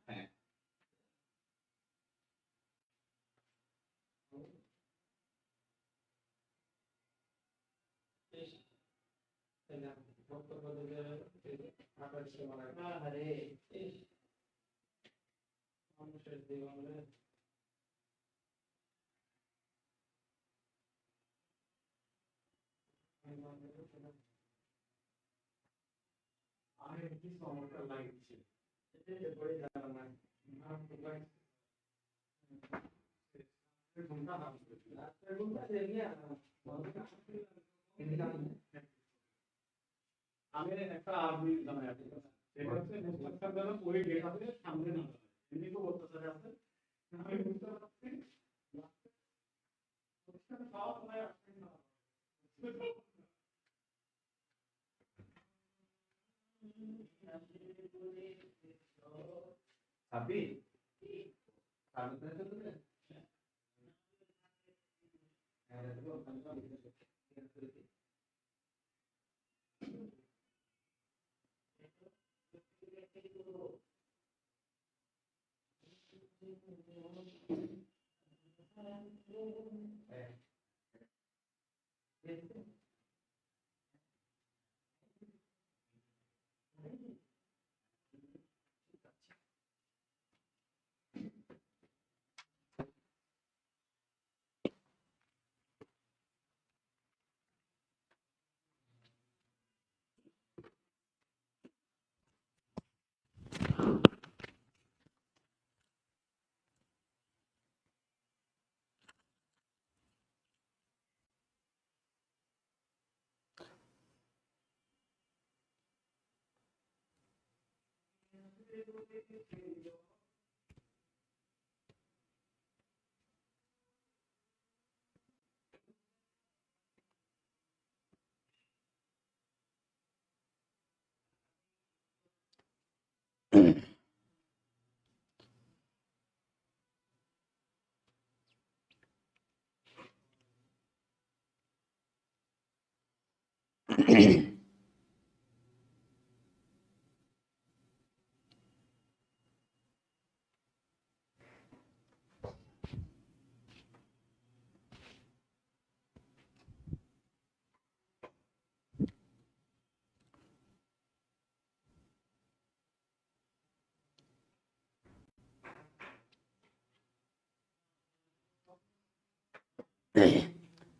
হ্যাঁ আমি একটা আর্মি জানাই আছে এটা হচ্ছে মুস্তাফার দ্বারা ওই গেট আছে সামনে না এমনি তো অত্যাচারে আছে আমি বুঝতে পারছি খাওয়া সময় আসছে না আপনি সামনে তো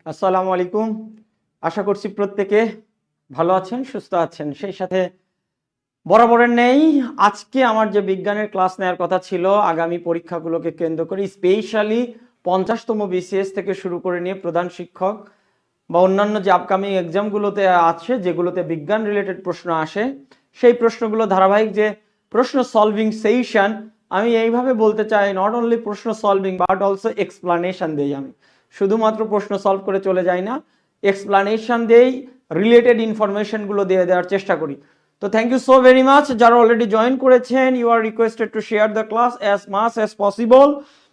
আসসালামু আলাইকুম। আশা করছি প্রত্যেকে ভালো আছেন, সুস্থ আছেন। সেই সাথে বরাবরের নেই আজকে আমার যে বিজ্ঞানের ক্লাস নেওয়ার কথা ছিল আগামী পরীক্ষাগুলোকে কেন্দ্র করে, স্পেশালি 50তম বিসিএস থেকে শুরু করে নিয়ে প্রধান শিক্ষক বা অন্যান্য যে আপকামিং এক্সামগুলোতে আছে যেগুলোতে বিজ্ঞান রিলেটেড প্রশ্ন আসে, সেই প্রশ্নগুলো ধারাবাহিক যে প্রশ্ন সলভিং সেশন, আমি এইভাবে বলতে চাই, নট অনলি প্রশ্ন সলভিং বাট অলসো এক্সপ্লানেশন দেই। আমি শুধুমাত্র প্রশ্ন সলভ করে চলে যাই না, এক্সপ্লানেশন দেই, রিলেটেড ইনফরমেশনগুলো দিয়ে দেওয়ার চেষ্টা করি। তো thank you so very much. যারা অলরেডি জয়েন করেছেন, you are requested to share the class as much as possible.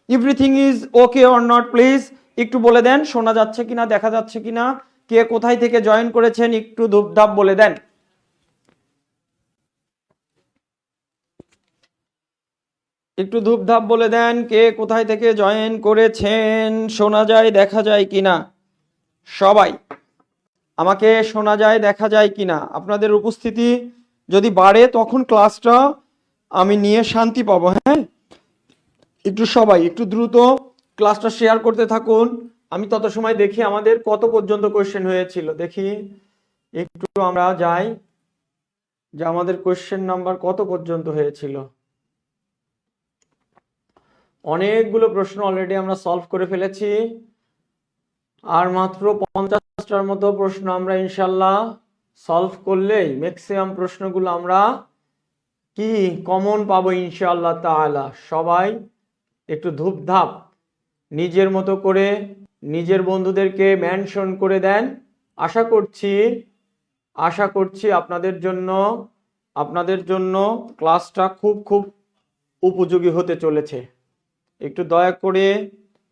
Everything is okay or not, please একটু বলে দেন শোনা যাচ্ছে কিনা, দেখা যাচ্ছে কিনা, কে কোথায় থেকে জয়েন করেছেন একটু ধূপধাপ বলে দেন। একটু ধূপধাপ বলে দেন কে কোথায় থেকে জয়েন করেছেন, শোনা যায় দেখা যায় কিনা। সবাই আমাকে শোনা যায় দেখা যায় কিনা। আপনাদের উপস্থিতি যদি বাড়ে তখন ক্লাসটা আমি নিয়ে শান্তি পাবো। হ্যাঁ, একটু সবাই একটু দ্রুত ক্লাসটা শেয়ার করতে থাকুন। আমি তত সময় দেখি আমাদের কত পর্যন্ত কোয়েশ্চেন হয়েছিল, দেখি একটু আমরা যাই যে আমাদের কোয়েশ্চেন নাম্বার কত পর্যন্ত হয়েছিল। অনেকগুলো প্রশ্ন অলরেডি আমরা সলভ করে ফেলেছি, আর মাত্র 50টার মতো প্রশ্ন আমরা ইনশাল্লাহ সলভ করলেই ম্যাক্সিমাম প্রশ্নগুলো আমরা কি কমন পাবো ইনশাআল্লাহ তাআলা। সবাই একটু ধূপধাপ নিজের মতো করে নিজের বন্ধুদেরকে মেনশন করে দেন। আশা করছি আপনাদের জন্য ক্লাসটা খুব উপযোগী হতে চলেছে। একটু দয়া করে,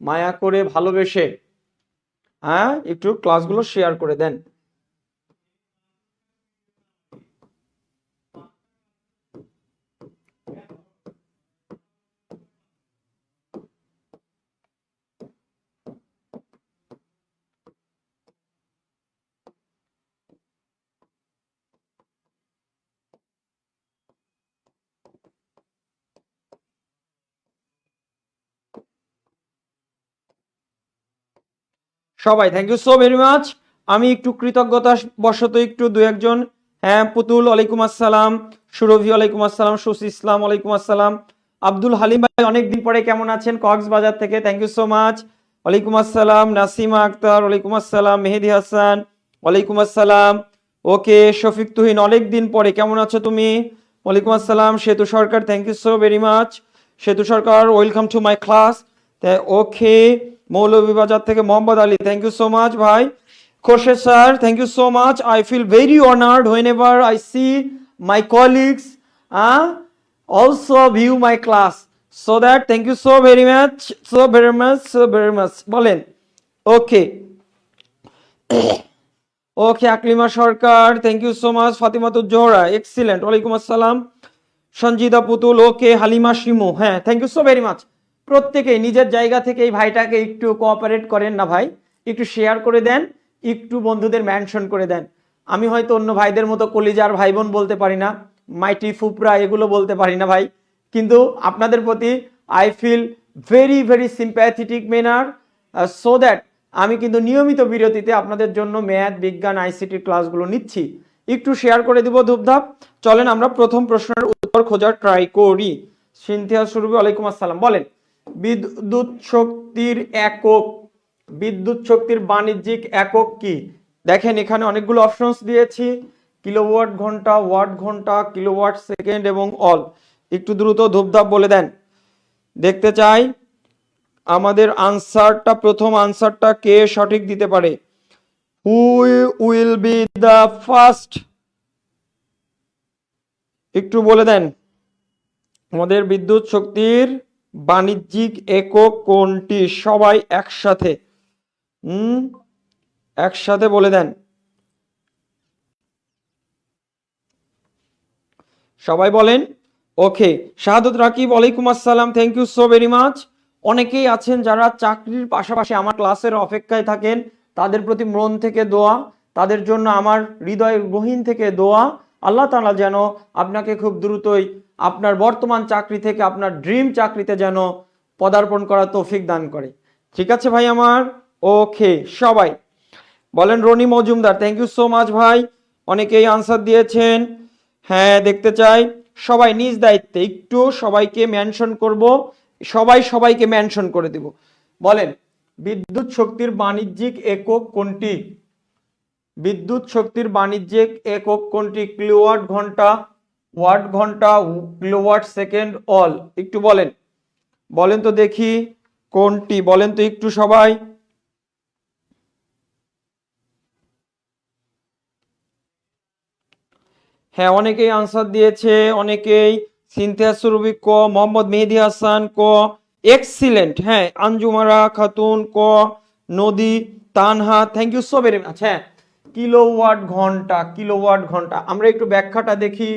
মায়া করে, ভালোবেসে একটু ক্লাসগুলো শেয়ার করে দেন। সবাই thank you so very much. আমি একটু কৃতজ্ঞতা বশত একটু দু একজন, হ্যাঁ পুতুল ওয়ালাইকুম আসসালাম, সুরভি ওয়ালাইকুম আসসালাম, সুসি ইসলাম ওয়ালাইকুম আসসালাম, আব্দুল হালিম ভাই অনেকদিন পরে কেমন আছেন কক্সবাজার থেকে, থ্যাংক ইউ সো মাচ, ওয়ালাইকুম আসসালাম, নাসিমা আক্তার ওয়ালাইকুম আসসালাম, মেহেদি হাসান ওয়ালাইকুম আসসালাম, ওকে শফিক তুহিন অনেকদিন পরে কেমন আছো তুমি, ওয়ালাইকুম আসসালাম, Setu Sarkar thank you so very much, Setu Sarkar welcome to my class, okay Moulvibazar থেকে Mohammad Ali thank you so much ভাই, Khorshed sir thank you so much, I feel very honoured whenever I see my colleagues also view my class, so that thank you so very much, so very much বলেন okay okay Aklima Sarkar thank you so much, Fatimatuz Zohra excellent ওয়ালাইকুম আসসালাম, Sanjida Putul okay, Halima Shimu হ্যাঁ thank you so very much. প্রত্যেকেই নিজের জায়গা থেকে এই ভাইটাকে একটু কোঅপারেট করেন না ভাই, একটু শেয়ার করে দেন, একটু বন্ধুদের মেনশন করে দেন। আমি হয়তো অন্য ভাইদের মতো কলিজার ভাই বোন বলতে পারি না, মাইটি ফুপরা এগুলো বলতে পারি না ভাই, কিন্তু আপনাদের প্রতি I feel very very sympathetic manner, so that আমি কিন্তু নিয়মিত বিরতিতে আপনাদের জন্য ম্যাথ বিজ্ঞান আইসিটি ক্লাসগুলো নিচ্ছি, একটু শেয়ার করে দিব ধূপধাপ। চলেন আমরা প্রথম প্রশ্নের উত্তর খোঁজার ট্রাই করি। সিনথিয়া সুরভি ওয়ালাইকুম আসসালাম, বলেন বিদ্যুৎ শক্তির একক, বিদ্যুৎ শক্তির বাণিজ্যিক একক কি? দেখেন এখানে অনেকগুলো অপশনস দিয়েছি, কিলোওয়াট ঘন্টা, ওয়াট ঘন্টা, কিলোওয়াট সেকেন্ড এবং অল। একটু দ্রুত ধূপধাপ বলে দেন, দেখতে চাই আমাদের আনসারটা, প্রথম আনসারটা কে সঠিক দিতে পারে। Who will be the first, একটু বলে দেন আমাদের বিদ্যুৎ শক্তির বাণিজ্যিক একক কোনটি? সবাই একসাথে একসাথে বলে দেন, সবাই বলেন। ওকে শাহাদত রাকিব ওয়ালাইকুম আসসালাম, thank you so very much. অনেকেই আছেন যারা চাকরির পাশাপাশি আমার ক্লাসের অপেক্ষায় থাকেন, তাদের প্রতি মন থেকে দোয়া, তাদের জন্য আমার হৃদয়ের গহীন থেকে দোয়া, আল্লাহ তাআলা যেন আপনাকে খুব দ্রুতই আপনার বর্তমান চাকরি থেকে আপনার ড্রিম চাকরিতে যেন পদার্পণ করার তৌফিক দান করে। ঠিক আছে ভাই আমার, ওকে সবাই বলেন। Roni Majumder thank you so much ভাই, অনেকেই আনসার দিয়েছেন, হ্যাঁ দেখতে চাই সবাই নিজ দায়িত্বে একটু সবাইকে মেনশন করব, সবাই সবাইকে মেনশন করে দিব। বলেন বিদ্যুৎ শক্তির বাণিজ্যিক একক কোনটি? বিদ্যুৎ শক্তির বাণিজ্যিক একক কোনটি? কিলোওয়াট ঘন্টা, ওয়াট ঘন্টা, কিলোওয়াট সেকেন্ড, অল। একটু বলেন, বলেন তো দেখি কোনটি, বলেন তো একটু সবাই। হ্যাঁ অনেকেই আনসার দিয়েছে, অনেকেই। সিনথিয়া সুরভি ক, মোহাম্মদ মেহেদি হাসান ক, এক্সিলেন্ট, হ্যাঁ আঞ্জুমারা খাতুন ক, Nodi Tanha thank you so very much. হ্যাঁ কিলোওয়াট ঘন্টা, কিলোওয়াট ঘন্টা, আমরা একটু ব্যাখ্যাটা দেখি,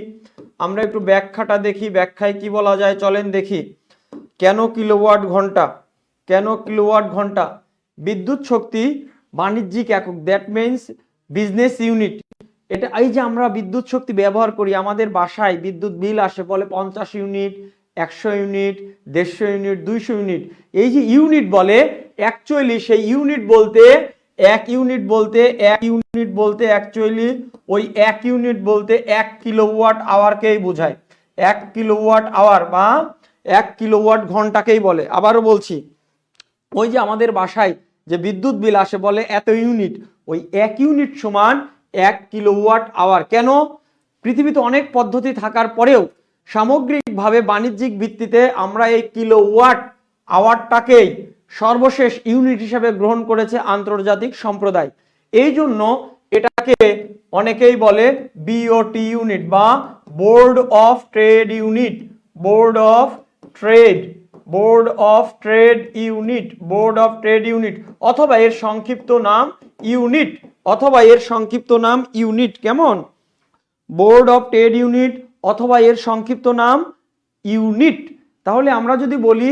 আমরা একটু ব্যাখ্যাটা দেখি, ব্যাখ্যায় কি বলা যায় চলেন দেখি। কেন কিলোওয়াট ঘন্টা, কেন কিলোওয়াট ঘন্টা? বিদ্যুৎ শক্তি বাণিজ্যিক একক, দ্যাট মিনস বিজনেস ইউনিট। এটা এই যে আমরা বিদ্যুৎ শক্তি ব্যবহার করি, আমাদের বাসায় বিদ্যুৎ বিল আসে বলে 50 ইউনিট, 100 ইউনিট, 150 ইউনিট, 200 ইউনিট। এই যে ইউনিট বলে, অ্যাকচুয়ালি সেই ইউনিট বলতে এক ইউনিট বলতে এক ইউনিট বলতে অ্যাকচুয়ালি ওই এক ইউনিট বলতে 1 কিলোওয়াট আওয়ারকেই বোঝায়। 1 কিলোওয়াট আওয়ার বা 1 কিলোওয়াট ঘন্টাকেই বলে। আবারও বলছি, ওই যে আমাদের বাসায় যে বিদ্যুৎ বিল আসে বলে এত ইউনিট, ওই 1 ইউনিট সমান 1 কিলোওয়াট আওয়ার। কেন? পৃথিবীতে অনেক পদ্ধতি থাকার পরেও সামগ্রিকভাবে বাণিজ্যিক ভিত্তিতে আমরা এই কিলোওয়াট আওয়ারটাকেই সর্বশেষ ইউনিট হিসেবে গ্রহণ করেছে আন্তর্জাতিক সম্প্রদায়। এই জন্য এটাকে অনেকেই বলে বিওটি ইউনিট বা board of trade unit, board of trade, board of trade unit, board of trade unit, অথবা এর সংক্ষিপ্ত নাম ইউনিট, অথবা এর সংক্ষিপ্ত নাম ইউনিট। কেমন? বোর্ড অফ ট্রেড ইউনিট অথবা এর সংক্ষিপ্ত নাম ইউনিট। তাহলে আমরা যদি বলি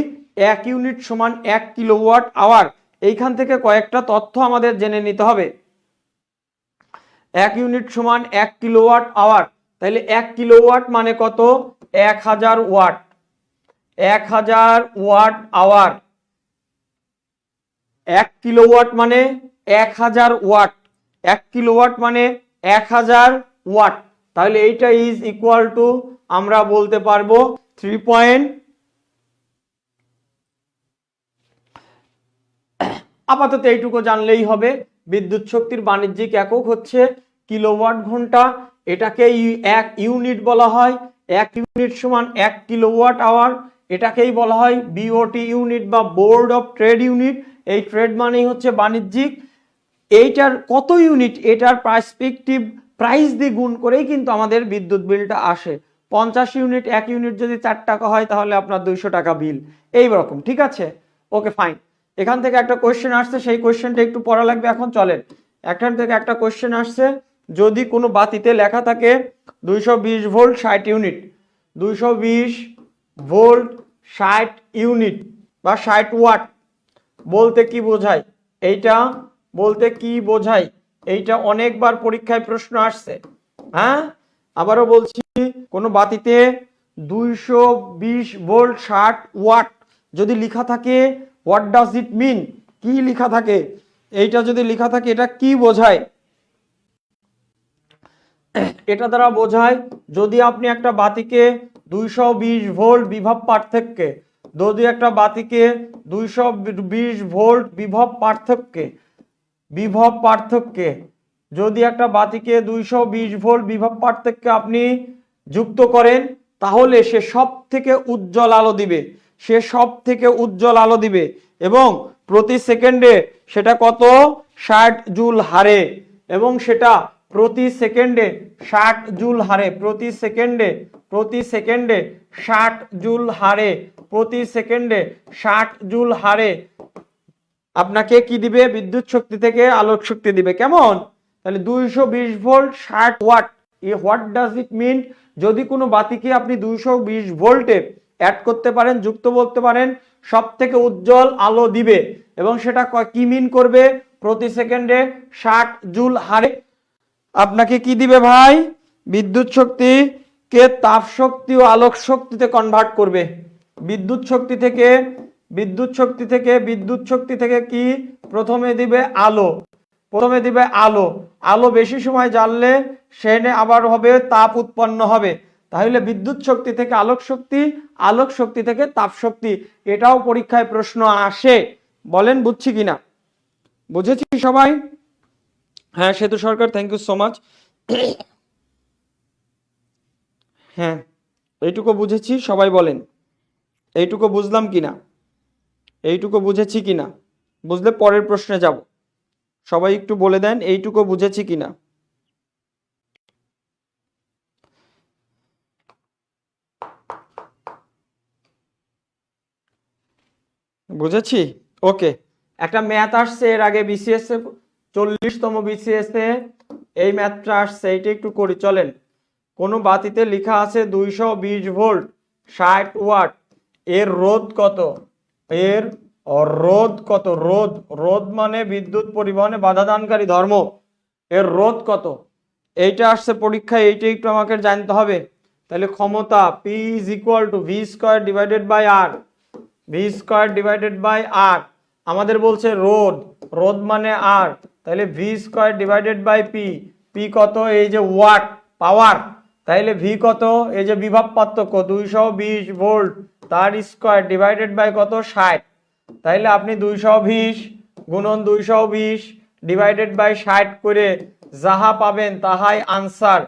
1 ইউনিট সমান 1 কিলোওয়াট আওয়ার, এইখান থেকে কয়েকটা তথ্য আমাদের জেনে নিতে হবে। 1 ইউনিট সমান 1 কিলোওয়াট আওয়ার, তাহলে 1 কিলোওয়াট মানে কত? 1000 ওয়াট, 1000 ওয়াট আওয়ার। 1 কিলোওয়াট মানে 1000 ওয়াট। 1 কিলোওয়াট মানে 1000 ওয়াট। তাহলে এইটা ইজ ইকুয়াল টু আমরা বলতে পারবো 3. আপাতত এইটুকু জানলেই হবে। বিদ্যুৎ শক্তির বাণিজ্যিক একক হচ্ছে কিলোওয়াট ঘন্টা। এটাকে 1 ইউনিট বলা হয়। 1 ইউনিট সমান 1 কিলোওয়াট আওয়ার। এটাকেই বলা হয় বিওটি ইউনিট বা বোর্ড অফ ট্রেড ইউনিট। এই ট্রেড মানেই হচ্ছে বাণিজ্যিক। এইটার কত ইউনিট, এটার পার্সপেক্টিভ প্রাইস দিয়ে গুণ করেই কিন্তু আমাদের বিদ্যুৎ বিলটা আসে। 50 ইউনিট, 1 ইউনিট যদি 4 টাকা হয় তাহলে আপনার 200 টাকা বিল, এই রকম। ঠিক আছে, ওকে ফাইন। এখান থেকে একটা কোয়েশ্চেন আসছে, সেই কোয়েশ্চেনটা একটু পড়া লাগবে। এখন চলেন, এখান থেকে একটা কোয়েশ্চেন আসছে, যদি কোনো বাতিতে লেখা থাকে 220 ভোল্ট 60 ইউনিট, 220 ভোল্ট 60 ইউনিট বা 60 ওয়াট বলতে কি বোঝায়? এইটা বলতে কি বোঝায়? এইটা অনেকবার পরীক্ষায় প্রশ্ন আসছে। হ্যাঁ, আবারও বলছি, কোনো বাতিতে 220 ভোল্ট 60 ওয়াট যদি লেখা থাকে, হোয়াট ডাজ ইট মিন? কি লেখা থাকে? এইটা যদি লেখা থাকে এটা কি বোঝায়? এটা দ্বারা বোঝায় যদি আপনি একটা বাতিকে 220 ভোল্ট বিভব পার্থক্যে, যদি একটা বাতিকে 220 ভোল্ট বিভব পার্থক্যে যদি একটা বাতিকে 220 ভোল্ট বিভব পার্থক্যে আপনি যুক্ত করেন, তাহলে সে সব থেকে উজ্জ্বল আলো দিবে। সে সব থেকে উজ্জ্বল আলো দিবে এবং প্রতি সেকেন্ডে সেটা কত? 60 জুল হারে। এবং সেটা প্রতি সেকেন্ডে 60 জুল হারে, প্রতি সেকেন্ডে 60 জুল হারে, প্রতি সেকেন্ডে 60 জুল হারে আপনাকে কি দিবে? বিদ্যুৎ শক্তি থেকে আলোক শক্তি দিবে। কেমন? তাহলে 220 volt 60 watt, what does it mean? যদি কোনো বাতিকে আপনি 220 ভোল্টে অ্যাড করতে পারেন, যুক্ত বলতে পারেন, সব থেকে উজ্জ্বল আলো দিবে এবং সেটা কি মিন করবে? প্রতি সেকেন্ডে 60 জুল হারে আপনাকে কি দিবে ভাই? বিদ্যুৎ শক্তিকে তাপ শক্তি ও আলোক শক্তিতে কনভার্ট করবে। বিদ্যুৎ শক্তি থেকে কি প্রথমে দিবে? আলো। প্রথমে দিবে আলো। আলো বেশি সময় জ্বাললে সেখানে আবার হবে তাপ উৎপন্ন হবে। তাহলে বিদ্যুৎ শক্তি থেকে আলোক শক্তি, আলোক শক্তি থেকে তাপ শক্তি। এটাও পরীক্ষায় প্রশ্ন আসে। বলেন বুঝছি কিনা? বুঝেছি সবাই? হ্যাঁ, সেতু Sarkar, thank you so much. হ্যাঁ, এইটুকু বুঝেছি, সবাই বলেন এইটুকু বুঝলাম কিনা, এইটুকু বুঝেছি কিনা। বুঝলে পরের প্রশ্নে যাব। সবাই একটু বলে দেন এইটুকু বুঝেছি কিনা। বুঝেছি, ওকে। একটা ম্যাথ আসছে এর আগে বিসিএস এ, 40তম বিসিএস এ এই ম্যাথটা আসছে, এইটা একটু করি চলেন। কোনো বাতিতে লেখা আছে 220 ভোল্ট 60 ওয়াট, এর রোধ কত? এর রোধ কত? রোধ মানে বিদ্যুৎ পরিবহনে বাধাদানকারী ধর্ম। এর রোধ কত? এইটা আসছে পরীক্ষায়, এইটা একটু আমাকে জানতে হবে। তাহলে ক্ষমতা P is equal to V square divided by R, V square divided by R. আমাদের বলছে রোধ মানে আর, তাহলে V square divided by P. P কত? এই যে ওয়াট, পাওয়ার। তাহলে ভি কত? এই যে বিভব পার্থক্য 220 ভোল্ট তার স্কোয়ার ডিভাইডেড বাই কত? 60। তাহলে আপনি 220 গুণন 220 ডিভাইডেড বাই 60 করে যাহা পাবেন তাহাই আনসার।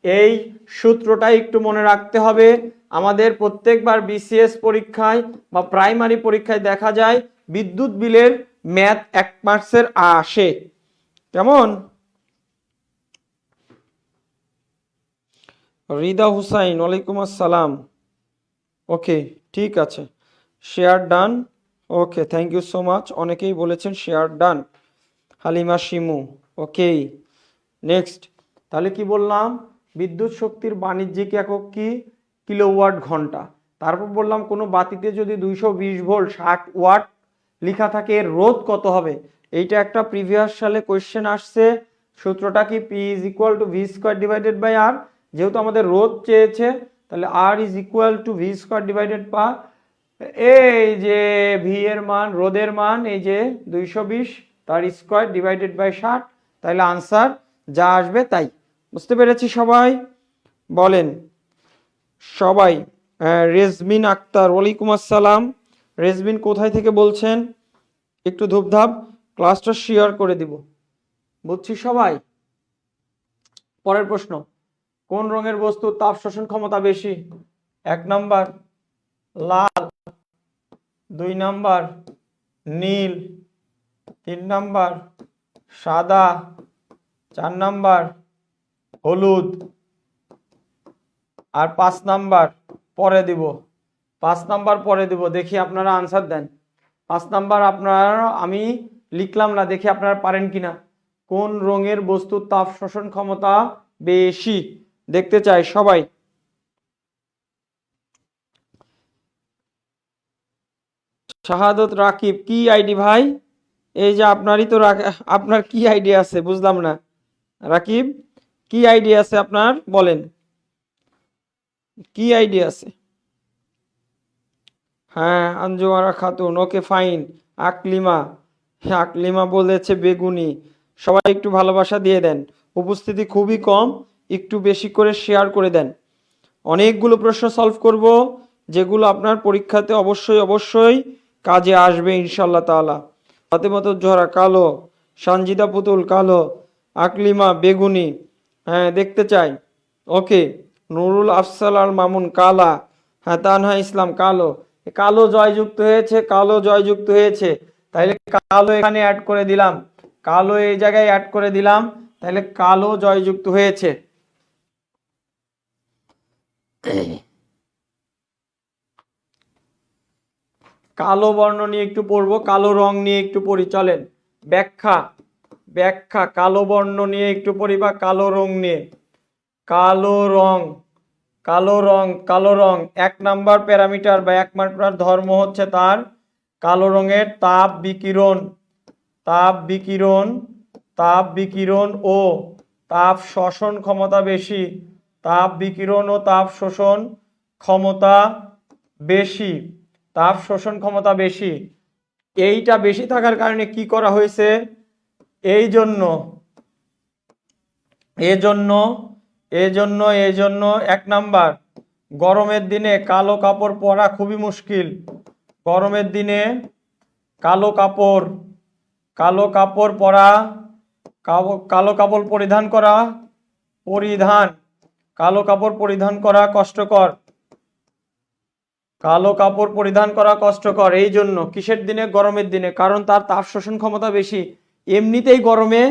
এই সূত্রটা একটু মনে রাখতে হবে। আমাদের প্রত্যেকবার বিসিএস পরীক্ষায় বা প্রাইমারি পরীক্ষায় দেখা যায় বিদ্যুৎ বিলের ম্যাথ 1 মার্কসের আসে। কেমন? রিদা হুসাইন, ওয়ালাইকুম আসসালাম। ওকে, ঠিক আছে, share done. Okay, thank you so much. অনেকেই বলেছেন share done. Halima Shimu, okay. Next, তাহলে কি বললাম? বিদ্যুৎ শক্তির বাণিজ্যিক একক কি? কিলোওয়াট ঘন্টা। তারপর বললাম কোনো বাতিতে যদি 220 ভোল্ট 60 ওয়াট লেখা থাকে, এর রোধ কত হবে? এইটা একটা প্রিভিয়াস সালে কোয়েশ্চেন আসছে। সূত্রটা কি? P is equal to V square divided by R. যেহেতু আমাদের রোধ চেয়েছে, তাহলে R is equal to V square divided এই যে ভি এর মান, রোধের মান এই যে 220 তার স্কোয়ার ডিভাইডেড বাই 60, তাহলে আনসার যা আসবে তাই। বুঝতে পেরেছি সবাই? বলেন সবাই। রেজমিন আক্তার, ওয়ালাইকুম আসসালাম। রেজমিন কোথায় থেকে বলছেন? একটু ধূপধাপ ক্লাসটা শেয়ার করে দিব। বুঝছি সবাই? পরের প্রশ্ন, কোন রঙের বস্তু তাপ শোষণ ক্ষমতা বেশি? 1 নাম্বার লাল, 2 নাম্বার নীল, 3 নাম্বার সাদা, 4 নাম্বার হলুদ, আর 5 নাম্বার পরে দিব। 5 নাম্বার পরে দিব, দেখি আপনারা আনসার দেন। 5 নাম্বার আপনারা, আমি লিখলাম না, দেখি আপনারা পারেন কিনা। কোন রঙের বস্তুর তাপ শোষণ ক্ষমতা বেশি? দেখতে চাই সবাই। শাহাদত রাকিব, কি আইডি ভাই? এই যে আপনারই তো, আপনার কি আইডি আছে বুঝলাম না। রাকিব কি আইডি আছে আপনার, বলেন কি আইডি আছে? হ্যাঁ আঞ্জুমারা খাতুন, ওকে ফাইন। আকলিমা, হ্যাঁ আকলিমা বলেছে বেগুনি। সবাই একটু ভালোবাসা দিয়ে দেন, উপস্থিতি খুবই কম, একটু বেশি করে শেয়ার করে দেন। অনেকগুলো প্রশ্ন সলভ করব, যেগুলো আপনার পরীক্ষাতে অবশ্যই অবশ্যই কাজে আসবে ইনশাল্লাহ তাআলা। ফাতেমাতুজ জোহরা কালো, সঞ্জিদা পুতুল কালো, আকলিমা বেগুনি, হ্যাঁ দেখতে চাই। ওকে, নুরুল আফসাল আল মামুন কালা, হ্যাঁ তানহা ইসলাম কালো। কালো জয়যুক্ত হয়েছে, কালো জয়যুক্ত হয়েছে, তাইলে কালো এখানে অ্যাড করে দিলাম, কালো এই জায়গায় অ্যাড করে দিলাম, তাহলে কালো জয়যুক্ত হয়েছে। কালো বর্ণ নিয়ে একটু পড়বো, কালো রং নিয়ে একটু পড়ি, চলেন। ব্যাখ্যা, ব্যাখ্যা কালো বর্ণ নিয়ে একটু পড়ি, বা কালো রং নিয়ে। কালো রং, কালো রং, কালো রং 1 নাম্বার প্যারামিটার বা 1 নাম্বার ধর্ম হচ্ছে তার কালো রঙের তাপ বিকিরণ, তাপ বিকিরণ, তাপ বিকিরণ ও তাপ শোষণ ক্ষমতা বেশি, তাপ বিকিরণ ও তাপ শোষণ ক্ষমতা বেশি, তাপ শোষণ ক্ষমতা বেশি। এইটা বেশি থাকার কারণে কি করা হয়েছে? এই জন্য, এজন্য, এজন্য, এজন্য 1 নাম্বার, গরমের দিনে কালো কাপড় পরা খুবই মুশকিল। গরমের দিনে কালো কাপড়, কালো কাপড় পরা, কালো কাপড় পরিধান করা, পরিধান, কালো কাপড় পরিধান করা কষ্টকর, কালো কাপড় পরিধান করা কষ্টকর। এই জন্য কিসের দিনে? গরমের দিনে, কারণ তার তাপ শোষণ ক্ষমতা বেশি। এমনিতেই গরমে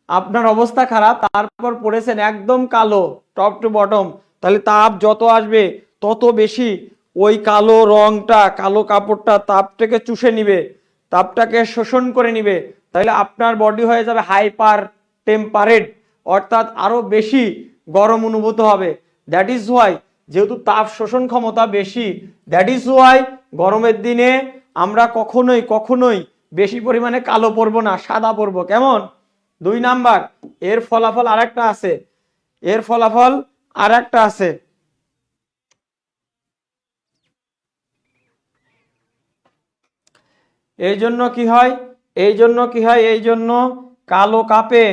আপনার অবস্থা খারাপ, তারপর পড়েছেন একদম কালো টপ টু বটম, তাহলে তাপ যত আসবে তত বেশি ওই কালো রংটা, কালো কাপড়টা তাপটাকে চুষে নিবে, তাপটাকে শোষণ করে নিবে, তাহলে আপনার বডি হয়ে যাবে হাইপার টেম্পারেট, অর্থাৎ আরো বেশি গরম অনুভূত হবে। দ্যাট ইজ ওয়াই, যেহেতু তাপ শোষণ ক্ষমতা বেশি, দ্যাট ইজ ওয়াই গরমের দিনে আমরা কখনোই কখনোই বেশি পরিমাণে কালো পরবো না, সাদা পরবো। কেমন? 2 নাম্বার, এর ফলাফল আরেকটা আছে, এর ফলাফল আরেকটা আছে। এই জন্য কি হয়? এই জন্য কি হয়? এই জন্য কালো কাপে,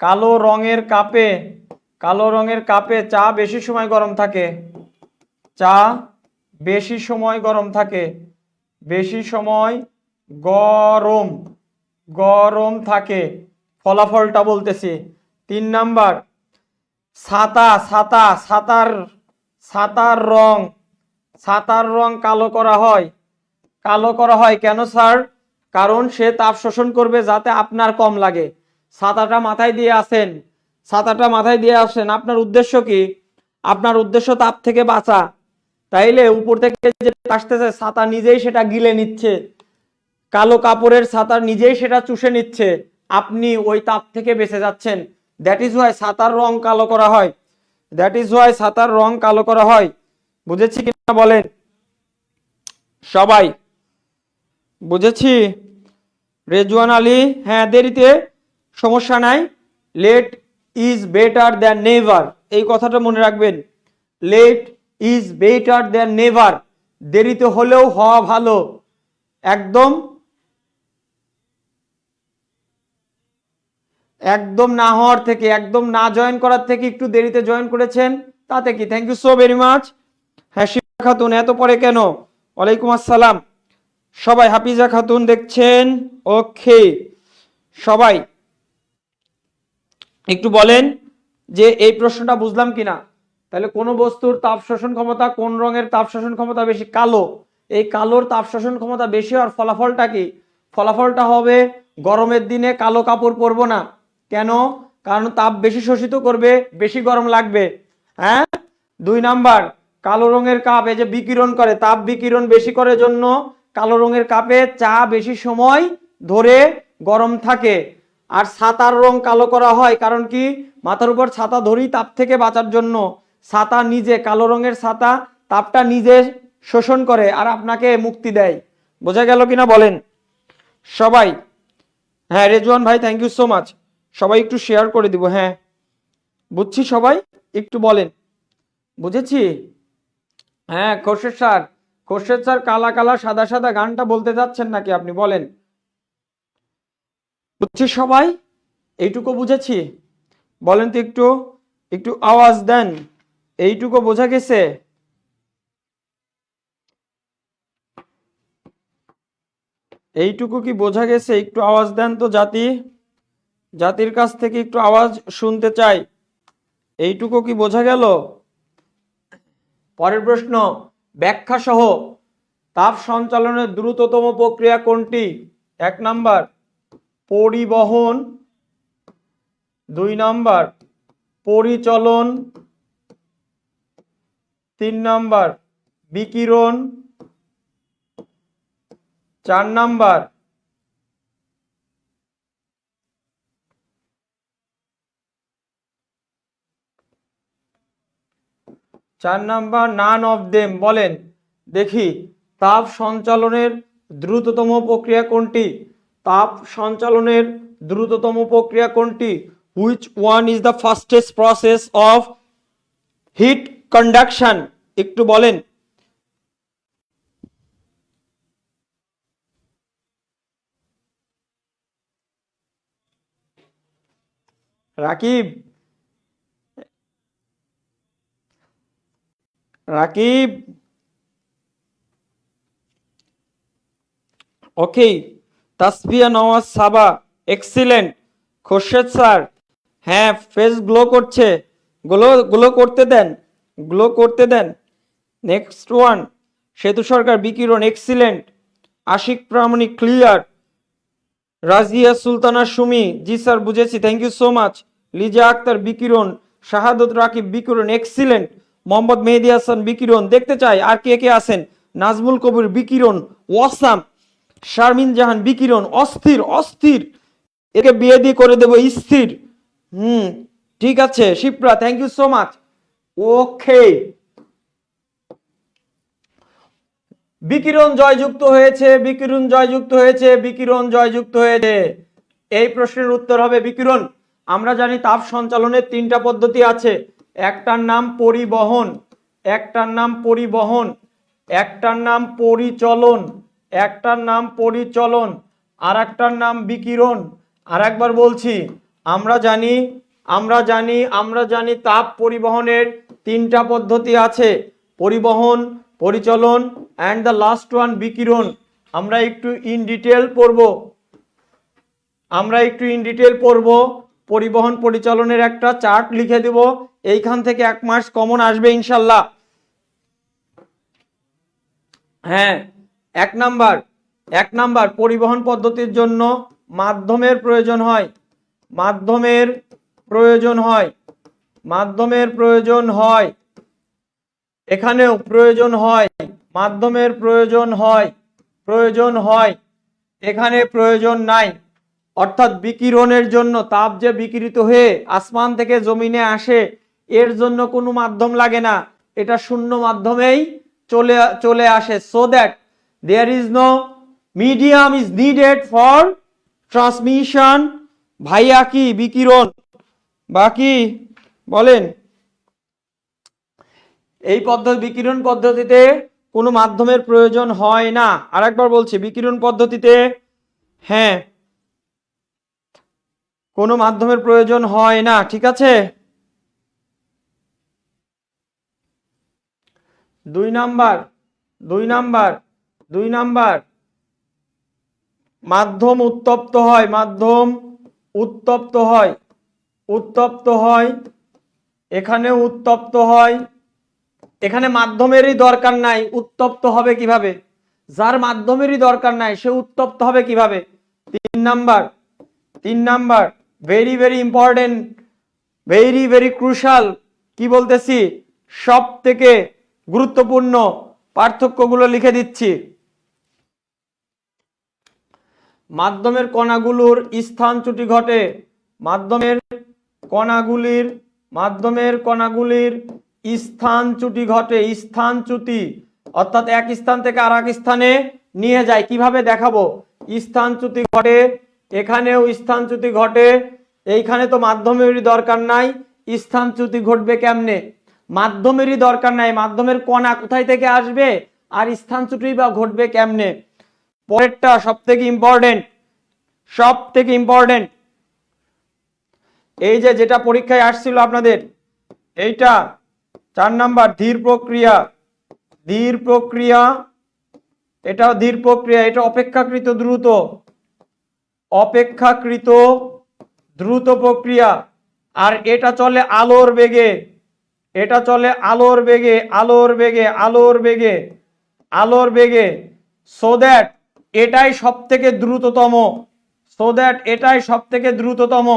কালো রঙের কাপে, কালো রঙের কাপে চা বেশি সময় গরম থাকে, চা বেশি সময় গরম থাকে, বেশি সময় গরম, গরম থাকে। ফলাফলটা বলতেছি। 3 নাম্বার, ছাতা, ছাতা, ছাতার, ছাতার রং, ছাতার রং কালো করা হয়, কালো করা হয় কেন স্যার? কারণ সে তাপ শোষণ করবে যাতে আপনার কম লাগে। ছাতাটা মাথায় দিয়ে আসেন, ছাতাটা মাথায় দিয়ে আসেন, আপনার উদ্দেশ্য কি? আপনার উদ্দেশ্য তাপ থেকে বাঁচা, তাইলে উপর থেকে যে আসতেছে ছাতা নিজেই সেটা গিলে নিচ্ছে, কালো কাপড়ের ছাতা নিজেই সেটা চুষে নিচ্ছে, আপনি ওই তাপ থেকে বেঁচে যাচ্ছেন। দ্যাট ইজ ওয়াই ছাতার রং কালো করা হয়, দ্যাট ইজ ওয়াই ছাতার রং কালো করা হয়। বুঝেছি কিনা বলেন সবাই? বুঝেছি? রেজওয়ান আলী, হ্যাঁ দেরিতে সমস্যা নাই, late is better than never, এই কথাটা মনে রাখবেন। Late is better than never, দেরিতে হলেও হওয়া ভালো। একদম একদম না হওয়ার থেকে, একদম না জয়েন করার থেকে একটু দেরিতে জয়েন করেছেন, তাতে কি? Thank you so very much. হ্যাঁ শিফা খাতুন, এত পরে কেন? ওয়ালাইকুম আসসালাম। সবাই হাফিজা খাতুন দেখছেন? ওকে, সবাই একটু বলেন যে এই প্রশ্নটা বুঝলাম কিনা। তাহলে কোন বস্তুর তাপ শোষণ ক্ষমতা, কোন রঙের তাপ শোষণ ক্ষমতা বেশি? কালো। এই কালোর তাপ শোষণ ক্ষমতা বেশি আর ফলাফলটা কি? ফলাফলটা হবে গরমের দিনে কালো কাপড় পরবো না। কেন? কারণ তাপ বেশি শোষিত করবে, বেশি গরম লাগবে। হ্যাঁ। 2 নাম্বার, কালো রঙের কাপ এই যে বিকিরণ করে, তাপ বিকিরণ বেশি করে জন্য কালো রঙের কাপে চা বেশি সময় ধরে গরম থাকে। আর ছাতার রং কালো করা হয় কারণ কি? মাথার উপর ছাতা ধরি তাপ থেকে বাঁচার জন্য। ছাতা নিজে, কালো রঙের ছাতা তাপটা নিজে শোষণ করে আর আপনাকে মুক্তি দেয়। বোঝা গেল কিনা বলেন সবাই? হ্যাঁ রেজওয়ান ভাই, থ্যাংক ইউ সো মাচ। সবাই একটু শেয়ার করে দিব। হ্যাঁ বুঝছি, সবাই একটু বলেন বুঝেছি। হ্যাঁ খোরশেদ স্যার কালা কালা সাদা সাদা গানটা বলতে যাচ্ছেন নাকি আপনি? বলেন। বুঝছি সবাই, এইটুকু বুঝেছি? বলেন তো একটু, একটু আওয়াজ দেন। এইটুকু বোঝা গেছে? এইটুকু কি বোঝা গেছে? একটু আওয়াজ দেন তো জাতির কাছ থেকে একটু আওয়াজ শুনতে চাই। এইটুকু কি বোঝা গেল? পরের প্রশ্ন, ব্যাখ্যা সহ তাপ সঞ্চালনের দ্রুততম প্রক্রিয়া কোনটি? 1 নাম্বার পরিবহন, 2 নাম্বার পরিচলন, 3 নাম্বার বিকিরণ, 4 নাম্বার নান অফ দেম। বলেন দেখি, তাপ সঞ্চালনের দ্রুততম প্রক্রিয়া কোনটি? তাপ সঞ্চালনের দ্রুততম প্রক্রিয়া কোনটি? Which one is the fastest process of heat conduction? একটু বলেন। রাকিব, রাকিব, ওকে। তাসফিয়া নওয়াজ সাবা, এক্সিলেন্ট। খোরশেদ স্যার, হ্যাঁ ফেস গ্লো করছে, গ্লো গ্লো করতে দেন, গ্লো করতে দেন। নেক্সট ওয়ান, সেতু সরকার বিকিরণ, এক্সিলেন্ট। আশিক প্রামাণিক, ক্লিয়ার। রাজিয়া সুলতানা সুমি, জি স্যার বুঝেছি, thank you so much. Liza Akter বিকিরণ, শাহাদত রাকিব বিকিরণ, এক্সিলেন্ট। মোহাম্মদ মেহেদি হাসান বিকিরণ। দেখতে চাই আর কে কে আছেন। নাজমুল কবির বিকিরণ, ওয়াসাম। শারমিন জাহান বিকিরণ, অস্থির অস্থির, একে বিয়ে দিয়ে করে দেব স্থির। ঠিক আছে Shipra, thank you so much. Okay, বিকিরণ জয়যুক্ত হয়েছে, বিকিরণ জয়যুক্ত হয়েছে, বিকিরণ জয়যুক্ত হয়েছে। এই প্রশ্নের উত্তর হবে বিকিরণ। আমরা জানি তাপ সঞ্চালনের 3টা পদ্ধতি আছে। একটার নাম পরিবহন, একটার নাম পরিবহন, একটার নাম পরিচলন, একটার নাম পরিচলন, আর একটার নাম বিকিরণ। আর একবার বলছি, আমরা জানি আমরা জানি তাপ পরিবহনের 3টা পদ্ধতি আছে, পরিবহন, পরিচলন অ্যান্ড দ্য লাস্ট ওয়ান বিকিরণ। আমরা একটু ইন ডিটেল পড়ব। পরিবহন পরিচালনের একটা চার্ট লিখে দেব, এইখান থেকে 1 মার্কস কমন আসবে ইনশাল্লাহ। হ্যাঁ, 1 নাম্বার পরিবহন পদ্ধতির জন্য মাধ্যমের প্রয়োজন হয়, মাধ্যমের প্রয়োজন হয়, মাধ্যমের প্রয়োজন হয়। এখানেও প্রয়োজন হয়, মাধ্যমের প্রয়োজন হয়, প্রয়োজন হয়। এখানে প্রয়োজন নাই। অর্থাৎ বিকিরণের জন্য তাপ যে বিকিরিত হয়ে আসমান থেকে জমিনে আসে, এর জন্য কোনো মাধ্যম লাগে না, এটা শূন্য মাধ্যমেই চলে আসে। So that there is no medium is needed for transmission ভাইয়া কি বিকিরণ। বাকি বলেন, এই বিকিরণ পদ্ধতিতে কোনো মাধ্যমের প্রয়োজন হয় না। আরেকবার বলছি, বিকিরণ পদ্ধতিতে, হ্যাঁ কোনো মাধ্যমের প্রয়োজন হয় না, ঠিক আছে। 2 নাম্বার মাধ্যম উত্তপ্ত হয়, এখানে উত্তপ্ত হয়, এখানে মাধ্যমেরই দরকার নাই, উত্তপ্ত হবে কিভাবে? যার মাধ্যমেরই দরকার নাই সে উত্তপ্ত হবে কিভাবে? 3 number very very important, very very crucial, কি বলতেছি, সব থেকে গুরুত্বপূর্ণ পার্থক্যগুলো লিখে দিচ্ছি। মাধ্যমের কণাগুলোর স্থানচ্যুতি ঘটে, মাধ্যমের কণাগুলির স্থানচ্যুতি ঘটে, স্থানচ্যুতি অর্থাৎ এক স্থান থেকে আর এক স্থানে নিয়ে যায়। কিভাবে দেখাবো? স্থানচ্যুতি ঘটে, এখানেও স্থানচ্যুতি ঘটে, এইখানে তো মাধ্যমেরই দরকার নাই, স্থানচ্যুতি ঘটবে কেমনে? মাধ্যমেরই দরকার নাই, মাধ্যমের কণা কোথায় থেকে আসবে আর স্থানচ্যুতি বা ঘটবে কেমনে? পরেরটা সব থেকে ইম্পর্টেন্ট, এই যে যেটা পরীক্ষায় আসছিল আপনাদের, এইটা 4 নাম্বার ধীর প্রক্রিয়া, এটাও ধীর প্রক্রিয়া, এটা অপেক্ষাকৃত দ্রুত প্রক্রিয়া, আর এটা চলে আলোর বেগে, সো দ্যাট এটাই সব থেকে দ্রুততম,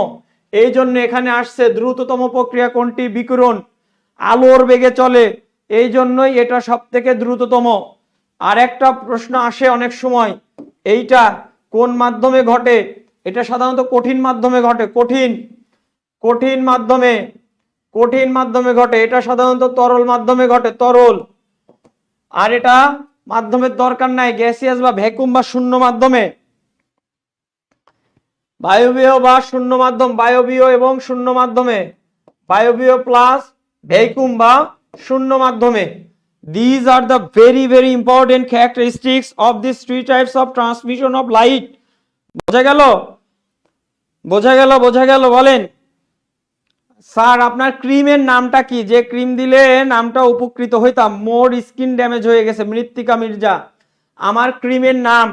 এই জন্য এখানে আসছে দ্রুততম প্রক্রিয়া কোনটি? বিকিরণ, আলোর বেগে চলে, এই জন্যই এটা সব থেকে দ্রুততম। আর একটা প্রশ্ন আসে অনেক সময়, এইটা কোন মাধ্যমে ঘটে? এটা সাধারণত কঠিন মাধ্যমে ঘটে, কঠিন মাধ্যমে ঘটে, এটা সাধারণত তরল মাধ্যমে ঘটে, আর এটা মাধ্যমের দরকার নাই, গ্যাসিয়াস বা ভ্যাকুয়াম বা শূন্য মাধ্যমে, বায়বীয় বা শূন্য মাধ্যম, বায়বীয় এবং শূন্য মাধ্যমে, বায়বীয় প্লাস ভ্যাকুয়াম বা শূন্য মাধ্যমে। These are the very very important characteristics of these 3 types of transmission of light. বোঝা গেল বলেন। স্যার আপনার ক্রিমের নামটা কি? যে ক্রিম দিলে নামটা উপকৃত হইতাম, মোর স্কিন ড্যামেজ হয়ে গেছে, মৃত্তিকা মির্জা। আমার ক্রিমের নাম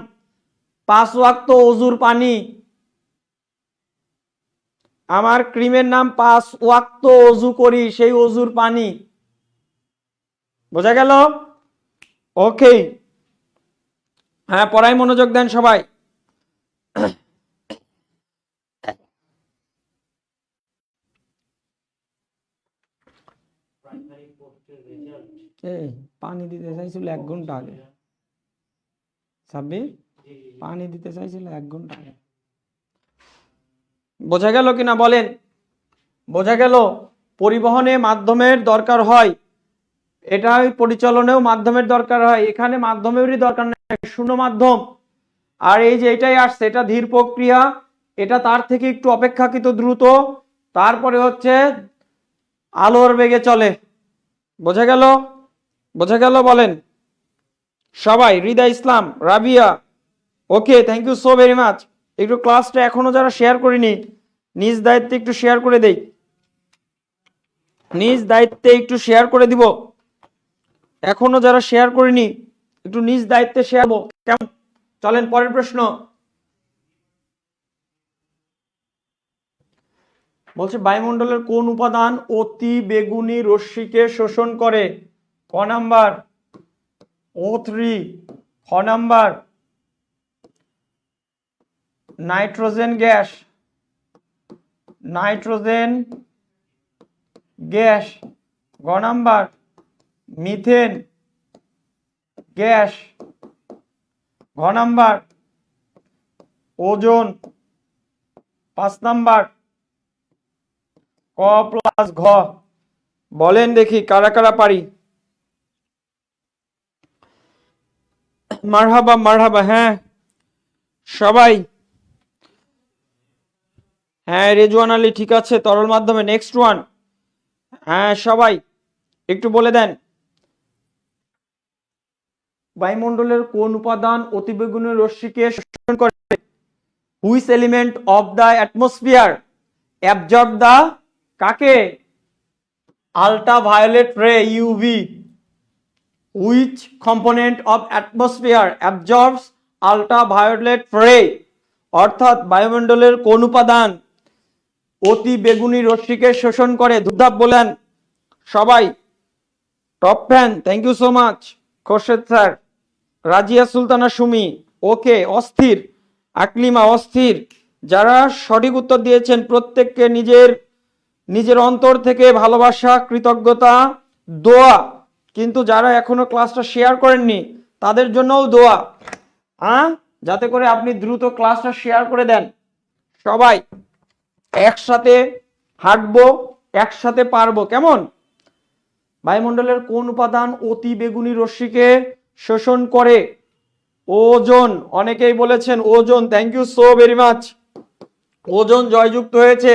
5 ওয়াক্ত অজুর পানি, আমার ক্রিমের নাম 5 ওয়াক্ত অজু করি, সেই অজুর পানি। বোঝা গেল? ওকে, হ্যাঁ পড়ায় মনোযোগ দেন সবাই। পানি দিতে চাইছিল 1 ঘন্টা আগে, সাব্বির পানি দিতে চাইছিল 1 ঘন্টা আগে। বোঝা গেল কিনা বলেন? বোঝা গেল? পরিবহনে মাধ্যমের দরকার হয়, এটা পরিচালনেও মাধ্যমের দরকার হয়, এখানে মাধ্যমেরই দরকার নেই, শূন্য মাধ্যম। আর এই যে এটাই আসছে, এটা ধীর প্রক্রিয়া, এটা তার থেকে একটু অপেক্ষাকৃত দ্রুত, তারপরে হচ্ছে আলোর বেগে চলে। বোঝা গেল বলেন সবাই? Hridoy Islam, Rabia, okay, thank you so very much. একটু ক্লাসটা এখনো যারা শেয়ার করিনি, নিজ দায়িত্বে একটু শেয়ার করে দেই, দিব। এখনো যারা শেয়ার করিনি একটু নিজ দায়িত্বে শেয়ার কেমন? চলেন পরের প্রশ্ন। বলছে বায়ুমণ্ডলের কোন উপাদান অতি বেগুনি রশ্মিকে শোষণ করে? ক নাম্বার O3, খ নাম্বার নাইট্রোজেন গ্যাস, গ নাম্বার মিথেন গ্যাস, ঘ নাম্বার ওজোন, 5 নাম্বার ক প্লাস ঘ। বলেন দেখি কারা কারা পারি। মারহাবা, হ্যাঁ সবাই, হ্যাঁ রেজওয়ান আলী ঠিক আছে, তরল মাধ্যমে। নেক্সট ওয়ান, হ্যাঁ সবাই একটু বলে দেন। বায়ুমণ্ডলের কোন উপাদান অতিবেগুনি রশ্মিকে শোষণ করে? Which element of the atmosphere absorb the কাকে? Ultraviolet ray UV. Which component of atmosphere absorbs ultraviolet ray? অর্থাৎ বায়ুমণ্ডলের কোন উপাদান অতি বেগুনি রশ্মিকে শোষণ করে? ধুপধাপ বলেন সবাই। Top fan, thank you so much. Khorshed sir, Razia Sultana Sumi, okay, অস্থির। আকলিমা, অস্থির। যারা সঠিক উত্তর দিয়েছেন প্রত্যেককে নিজের নিজের অন্তর থেকে ভালোবাসা, কৃতজ্ঞতা, দোয়া। কিন্তু যারা এখনো ক্লাসটা শেয়ার করেননি তাদের জন্যও দোয়া, হ্যাঁ, যাতে করে আপনি দ্রুত ক্লাসটা শেয়ার করে দেন। সবাই একসাথে হাঁটবো, একসাথে পারবো, কেমন? বায়ুমণ্ডলের কোন উপাদান অতি বেগুনি রশ্মিকে শোষণ করে? ওজোন। অনেকেই বলেছেন ozone, thank you so very much. Ozone জয়যুক্ত হয়েছে।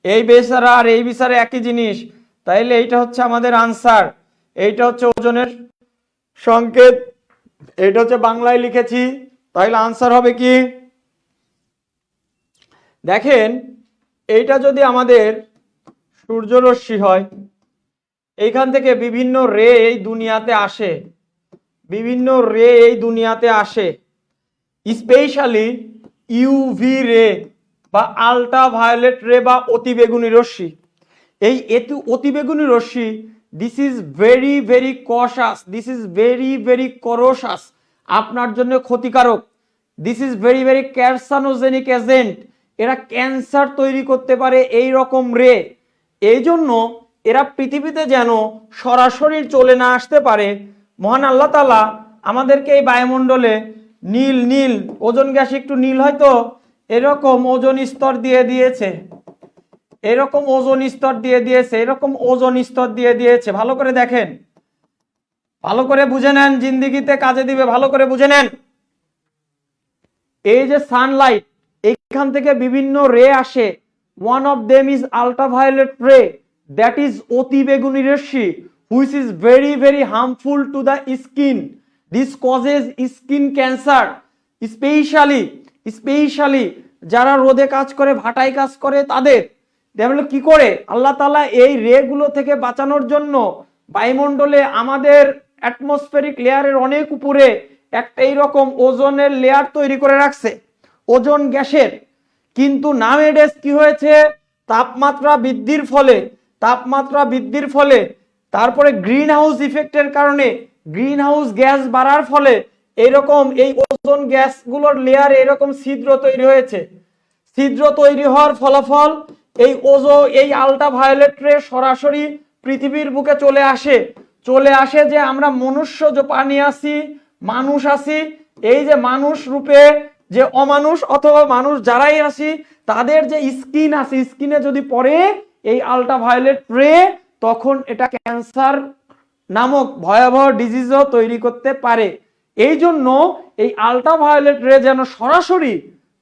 এই বেচারা আর এই বিচারে একই জিনিস, তাইলে এইটা হচ্ছে আমাদের আনসার। এইটা হচ্ছে ওজনের সংকেত, এটা হচ্ছে বাংলায় লিখেছি, তাইলে আনসার হবে কি? দেখেন, এইটা যদি আমাদের সূর্যরশ্মি হয়, এইখান থেকে বিভিন্ন রে এই দুনিয়াতে আসে, বিভিন্ন রে এই দুনিয়াতে আসে, স্পেশালি ইউভি রে বা আল্ট্রাভায়োলেট রে বা অতিবেগুনি রশ্মি। এই অতিবেগুনি রশ্মি, this is very very cautious, this is very very corrosive, আপনার জন্য ক্ষতিকারক। This is very very carcinogenic agent, এরা ক্যান্সার তৈরি করতে পারে এই রকম রে। এই জন্য এরা পৃথিবীতে যেন সরাসরি চলে না আসতে পারে, মহান আল্লাহ তাআলা আমাদেরকে এই বায়ুমণ্ডলে নীল নীল ওজোন গ্যাস, একটু নীল হয়তো, এরকম ওজোন স্তর দিয়ে দিয়েছে, এরকম ওজোন স্তর দিয়ে দিয়েছে, এরকম ওজোন স্তর দিয়ে দিয়েছে। ভালো করে দেখেন, ভালো করে বুঝে নেন, জিন্দেগিতে কাজে দিবে, ভালো করে বুঝে নেন। এই যে সানলাইট, এইখান থেকে বিভিন্ন রে আসে, one of them is ultraviolet ray, that is অতি বেগুনি রশ্মি, which is very very harmful to the skin, this causes skin cancer. Specially যারা রোদে কাজ করে, ভাটায় কাজ করে, তাদের দেখলো কি করে আল্লাহ তাআলা এই রে গুলো থেকে বাঁচানোর জন্য বায়ুমণ্ডলে আমাদের অ্যাটমসফেরিক লেয়ারের অনেক উপরে একটা এইরকম ওজোনের লেয়ার তৈরি করে রাখছে, ওজোন গ্যাসের। কিন্তু নামেডেস কি হয়েছে, তাপমাত্রা বৃদ্ধির ফলে তারপরে গ্রিন হাউস ইফেক্টের কারণে, গ্রিন হাউস গ্যাস বাড়ার ফলে এইরকম এই ওজোন গ্যাসগুলোর লেয়ারে এরকম ছিদ্র তৈরি হয়েছে। ছিদ্র তৈরি হওয়ার ফলাফল এই আল্ট্রাভায়োলেট রে সরাসরি পৃথিবীর বুকে চলে আসে যে আমরা মনুষ্য যে প্রাণী আছি, মানুষ আছি, এই যে মানুষ রূপে যে অমানুষ অথবা মানুষ যারাই আছি, তাদের যে স্কিন আছে, স্কিনে যদি পড়ে এই আল্ট্রাভায়োলেট রে, তখন এটা ক্যান্সার নামক ভয়াবহ ডিজিজও তৈরি করতে পারে। এই জন্য এই আল্ট্রাভায়োলেট রে যেন সরাসরি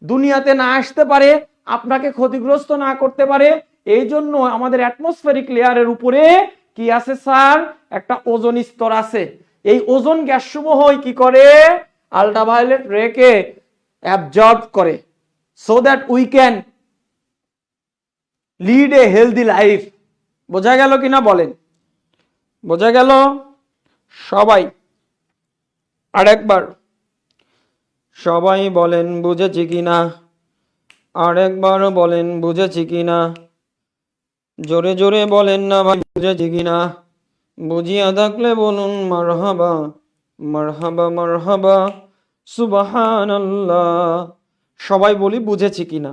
দুনিয়াতে না আসতে পারে, আপনাকে ক্ষতিগ্রস্ত না করতে পারে, এই জন্য আমাদের অ্যাটমসফেরিক লেয়ারের উপরে কি আছে স্যার, একটা ওজোন স্তর আছে। এই ওজোন গ্যাস সমূহই কি করে, আল্ট্রাভায়োলেট রে কে অ্যাবজর্ব করে, so that we can lead a healthy life. বোঝা গেল কিনা বলেন? বোঝা গেল সবাই? আরেকবার সবাই বলেন বুঝেছি কিনা, আরেকবার বলেন বুঝেছি কিনা, জোরে জোরে বলেন না ভাই বুঝেছি কিনা, বুঝিয়া থাকলে বলুন মারহাবা মারহাবা মারহাবা সুবহানাল্লাহ। সবাই বলি বুঝেছি কিনা,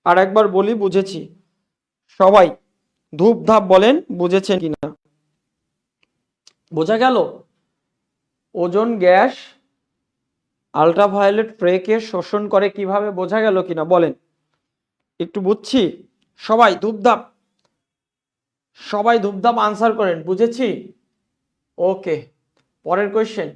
আরেকবার বলি বুঝেছি। সবাই ধূপ ধাপ বলেন বুঝেছেন কিনা। বোঝা গেল ওজোন গ্যাস আল্ট্রাভায়োলেট রেকে শোষণ করে কিভাবে, বোঝা গেল কিনা বলেন? একটু বুঝছি? সবাই ধূপধাপ আনসার করেন, বুঝেছি। ওকে, পরের কোয়েশ্চেন।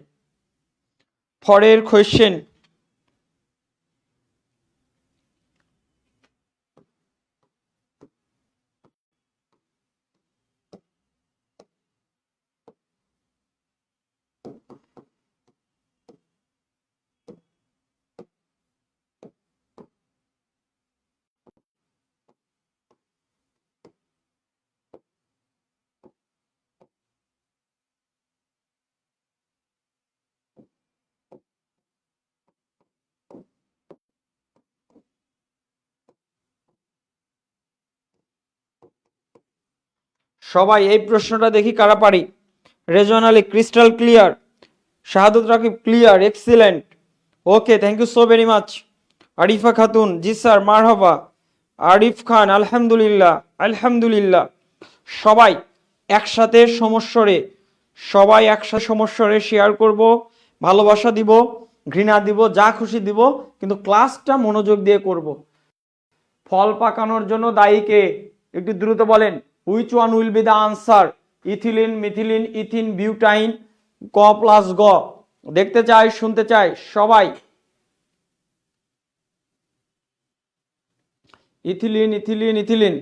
সবাই এই প্রশ্নটা দেখি কারা পারি। Rezwan Ali crystal clear, Shahadat Rakib clear, excellent, okay, thank you so very much. Arifa Khatun জি স্যার মারহাবা, আরিফ খান আলহামদুলিল্লাহ আলহামদুলিল্লাহ। সবাই একসাথে সমস্বরে, সবাই একসাথে সমস্বরে শেয়ার করব, ভালোবাসা দিব, ঘৃণা দিব, যা খুশি দিব, কিন্তু ক্লাসটা মনোযোগ দিয়ে করব। ফল পাকানোর জন্য দায়ী কে? একটু দ্রুত বলেন। Which one will be the answer? Ethylene, methylene, ethyne, butyne, ক প্লাস গ। দেখতে চাই, শুনতে চাই সবাই। Ethylene, ethylene, ethylene.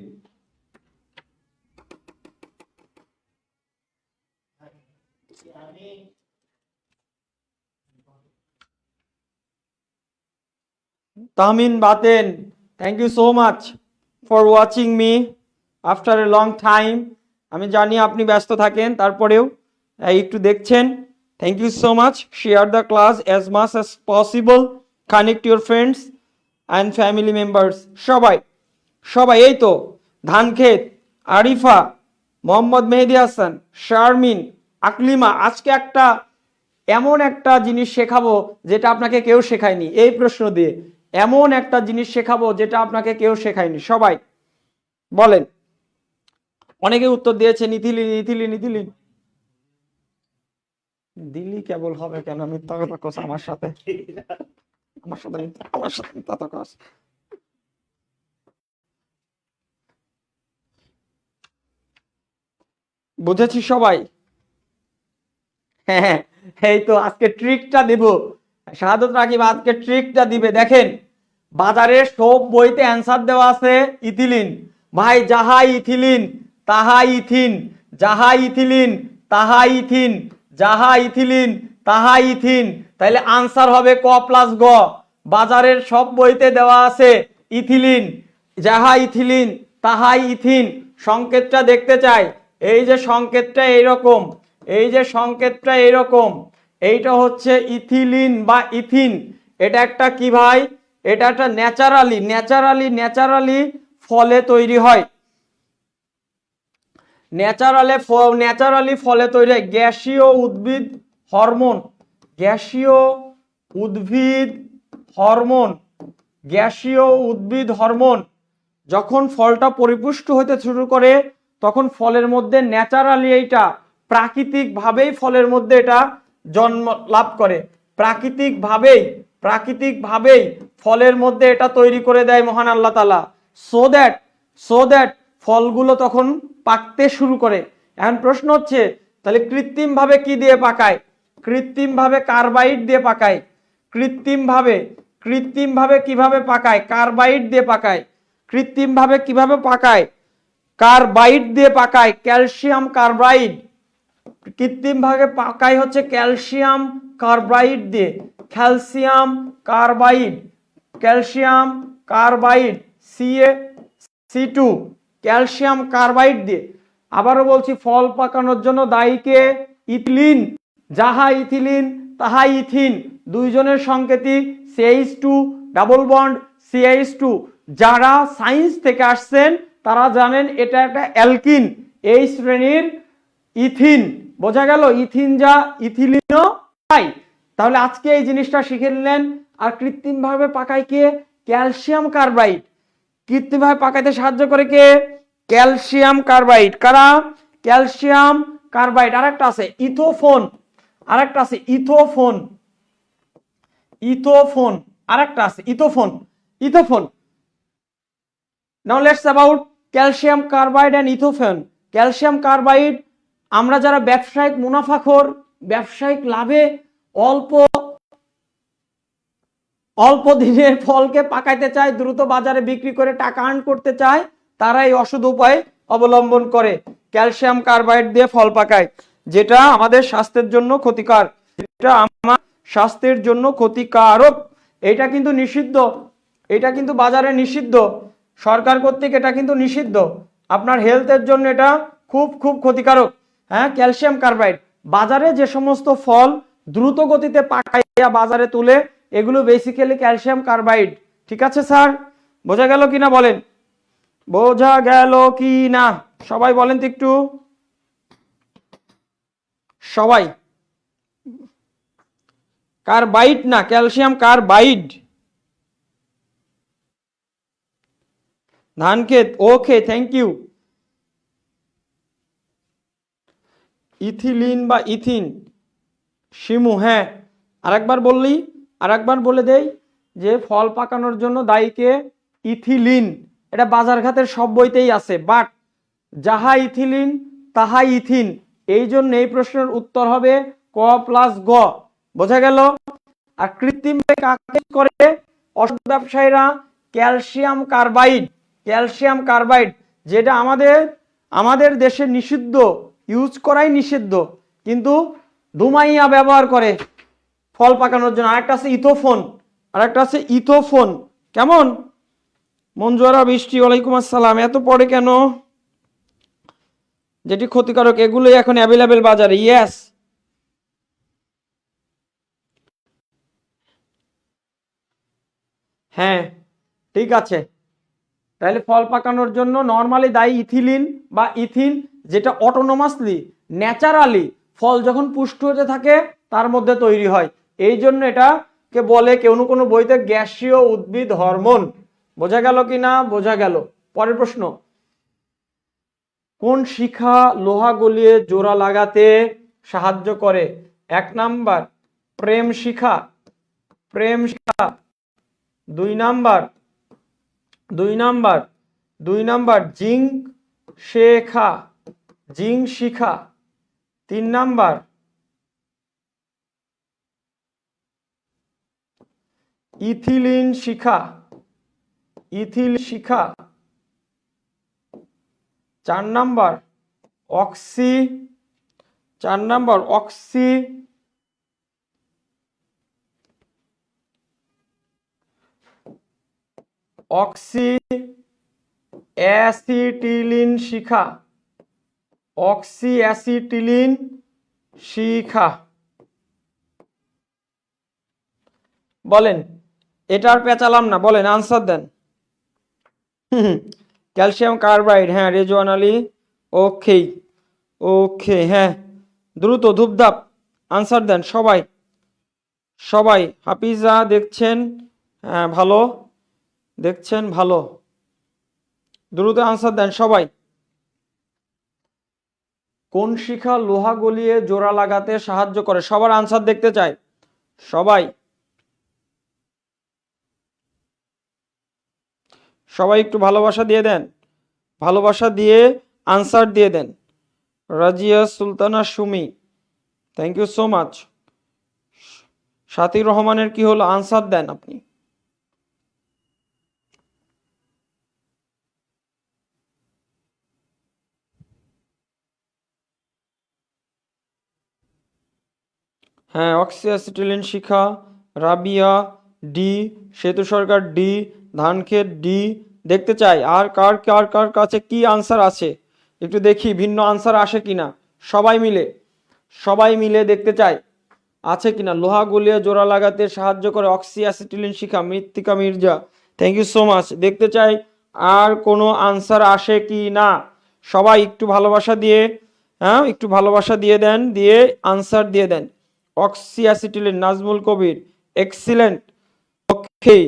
Tahmin Baten, thank you so much for watching me after a long time. আমি জানি আপনি ব্যস্ত থাকেন, তারপরেও একটু দেখছেন। Thank you so much. Share the class as much as possible, connect your friends and family members. সবাই সবাই, এই তো ধানক্ষেত, আরিফা, মোহাম্মদ মেহেদি হাসান, শারমিন, আকলিমা। আজকে এমন একটা জিনিস শেখাবো যেটা আপনাকে কেউ শেখায়নি। এই প্রশ্ন দিয়ে এমন একটা জিনিস শেখাবো যেটা আপনাকে কেউ শেখায়নি। সবাই বলেন। অনেকে উত্তর দিয়েছে নিথিলিন, নিথিলিন, নিথিলিন। দিল্লি কেবল হবে কেন? মিথ্যা কথা কস আমার সাথে, আমার সাথে মিথ্যা কথা কস। বুঝেছি সবাই? হ্যাঁ, এই তো আজকে ট্রিকটা দিব। শাহাদত রাকিব আজকে ট্রিকটা দিবে। দেখেন, বাজারে সব বইতে অ্যান্সার দেওয়া আছে ইথিলিন। ভাই, যাহা ইথিলিন তাহা ইথিন, যাহা ইথিলিন তাহা ইথিন, যাহা ইথিলিন তাহা ইথিন। তাহলে আনসার হবে ক প্লাস গ। বাজারের সব বইতে দেওয়া আছে ইথিলিন, যাহা ইথিলিন তাহা ইথিন। সংকেতটা দেখতে চাই। এই যে সংকেতটা এইরকম, এই যে সংকেতটা এইরকম, এইটা হচ্ছে ইথিলিন বা ইথিন। এটা একটা কি ভাই? এটা একটা ন্যাচারালি ফলে তৈরি হয়। ন্যাচারালি ফলে তৈরি হয় গ্যাসীয় উদ্ভিদ হরমোন, গ্যাসীয় উদ্ভিদ হরমোন, গ্যাসীয় উদ্ভিদ হরমোন। যখন ফলটা পরিপুষ্ট হতে শুরু করে তখন ফলের মধ্যে ন্যাচারালি, এইটা প্রাকৃতিকভাবেই ফলের মধ্যে এটা জন্ম লাভ করে। প্রাকৃতিকভাবেই ফলের মধ্যে এটা তৈরি করে দেয় মহান আল্লাহ তাআলা। সো দ্যাট ফলগুলো তখন পাকতে শুরু করে। এখন প্রশ্ন হচ্ছে, তাহলে কৃত্রিমভাবে কি দিয়ে পাকায়? কৃত্রিমভাবে কার্বাইড দিয়ে পাকায়। কৃত্রিমভাবে কিভাবে পাকায়? কার্বাইড দিয়ে পাকায়। কৃত্রিমভাবে কিভাবে পাকায়? কার্বাইড দিয়ে পাকায়, ক্যালসিয়াম কার্বাইড। কৃত্রিমভাবে পাকায় হচ্ছে ক্যালসিয়াম কার্বাইড দিয়ে, calcium carbide CaC2, calcium carbide দিয়ে। আবারও বলছি, ফল পাকানোর জন্য দায়ী কে? ইথিলিন, যাহা ইথিলিন তাহা ইথিন। দুইজনের সংকেতই CH2 ডাবল বন্ড CH2। যারা সায়েন্স থেকে আসছেন তারা জানেন এটা একটা অ্যালকিন, এই শ্রেণীর ইথিন। বোঝা গেল? ইথিন যা ইথিলিনও তাই। তাহলে আজকে এই জিনিসটা শিখে নিলেন। আর কৃত্রিমভাবে পাকায় কে? Calcium carbide. কৃত্রিমভাবে পাকাইতে সাহায্য করে কে? Calcium carbide. কারা? Calcium carbide. আরেকটা আছে ইথোফোন, আরেকটা আছে ইথোফোন, আরেকটা আছে ethephon. Now let's about calcium carbide and ethephon. Calcium carbide, আমরা যারা ব্যবসায়িক মুনাফাখোর, ব্যবসায়িক লাভে অল্প দিনের ফলকে পাকাইতে চায়, দ্রুত বাজারে বিক্রি করে টাকা আর্ন করতে চায়, তারা এই অসৎ উপায় অবলম্বন করে, ক্যালসিয়াম কার্বাইড দিয়ে ফল পাকায়, যেটা আমাদের স্বাস্থ্যের জন্য ক্ষতিকর, যেটা আমার স্বাস্থ্যের জন্য ক্ষতিকারক। এটা কিন্তু নিষিদ্ধ, এটা কিন্তু বাজারে নিষিদ্ধ, সরকার কর্তৃক এটা কিন্তু নিষিদ্ধ। আপনার হেলথের জন্য এটা খুব খুব ক্ষতিকারক। হ্যাঁ, ক্যালসিয়াম কার্বাইড। বাজারে যে সমস্ত ফল দ্রুত গতিতে পাকাইয়া বাজারে তুলে, এগুলো বেসিক্যালি ক্যালসিয়াম কার্বাইড। ঠিক আছে স্যার? বোঝা গেল কিনা বলেন? বোঝা গেল কি না? সবাই বলেন তো একটু, সবাই। কার্বাইড না, ক্যালসিয়াম কার্বাইড। ধানক্ষেত, ওকে, থ্যাংক ইউ। ইথিলিন বা ইথিন, শিমু, হ্যাঁ। আরেকবার বললি, আরেকবার বলে দেই যে ফল পাকানোর জন্য দায়ীকে ইথিলিন। এটা বাজারঘাটের সব বইতেই আছে, বাট যাহা ইথিলিন তাহা ইথিন। এই জন্য এই প্রশ্নের উত্তর হবে ক প্লাস গ। বোঝা গেল? আর কৃত্রিম কাকে করে? ওষুধ ব্যবসায়ীরা ক্যালসিয়াম কার্বাইড, ক্যালসিয়াম কার্বাইড যেটা আমাদের দেশে নিষিদ্ধ, ইউজ করাই নিষিদ্ধ, কিন্তু ধুমাইয়া ব্যবহার করে ফল পাকানোর জন্য। আরেকটা আছে ইথোফোন, আরেকটা আছে ইথোফোন। কেমন? মঞ্জুয়ারা বৃষ্টি, ওয়ালাইকুম আসসালাম। এত পড়ে কেন? যেটি ক্ষতিকারক এগুলোই এখন অ্যাভেলেবেল বাজারে। ইয়েস, হ্যাঁ, ঠিক আছে। তাহলে ফল পাকানোর জন্য নর্মালি দায়ী ইথিলিন বা ইথিন, যেটা অটোনোমাসলি ন্যাচারালি ফল যখন পুষ্ট হতে থাকে তার মধ্যে তৈরি হয়। এই জন্য এটাকে বলে কেউ কোনো বইতে গ্যাসীয় উদ্ভিদ হরমোন। বোঝা গেল কি না? বোঝা গেল। পরের প্রশ্ন, কোন শিখা লোহা গলিয়ে জোড়া লাগাতে সাহায্য করে? 1 নাম্বার প্রেম শিখা, প্রেম শিখা। 2 নাম্বার জিঙ্ক শেখা, জিঙ্ক শিখা। 3 নাম্বার ইথিলিন শিখা, ইথিল শিখা। 4 number oxy, 4 number oxy oxy acetylene শিখা, অক্সি অ্যাসিটিলিন শিখা। বলেন, এটা আর পেঁচালাম না, বলেন, আনসার দেন। ক্যালসিয়াম কার্বাইড, হ্যাঁ। রেজওয়ান আলী, ওকে ওকে, হ্যাঁ। দ্রুত ধূপধাপ আনসার দেন সবাই, সবাই। হাফিজা দেখছেন, হ্যাঁ, ভালো দেখছেন, ভালো। দ্রুত আনসার দেন সবাই। কোন শিখা লোহা গলিয়ে জোড়া লাগাতে সাহায্য করে? সবার আনসার দেখতে চাই, সবাই সবাই একটু ভালোবাসা দিয়ে দেন, ভালোবাসা দিয়ে আনসার দিয়ে দেন। Razia Sultana Sumi, thank you so much. সাথীর রহমানের কি হলো? আনসার দেন আপনি। হ্যাঁ, অক্সিঅ্যাসিটিলিন শিখা। রাবিয়া ডি, সেতু সরকার ডি, ধানক্ষেত ডি। দেখতে চাই আর কার কার কার কাছে কি আনসার আছে, একটু দেখি ভিন্ন আনসার আসে কিনা। সবাই মিলে, সবাই মিলে দেখতে চাই আছে কিনা। লোহা গলিয়ে জোড়া লাগাতে সাহায্য করে অক্সিঅ্যাসিটিলিন শিখা, Mrittika Mirza, thank you so much. দেখতে চাই আর কোনো আনসার আসে কি না। সবাই একটু ভালোবাসা দিয়ে, হ্যাঁ, একটু ভালোবাসা দিয়ে দেন, দিয়ে আনসার দিয়ে দেন। Oxyacetylene, Nazmul Kabir, excellent, okay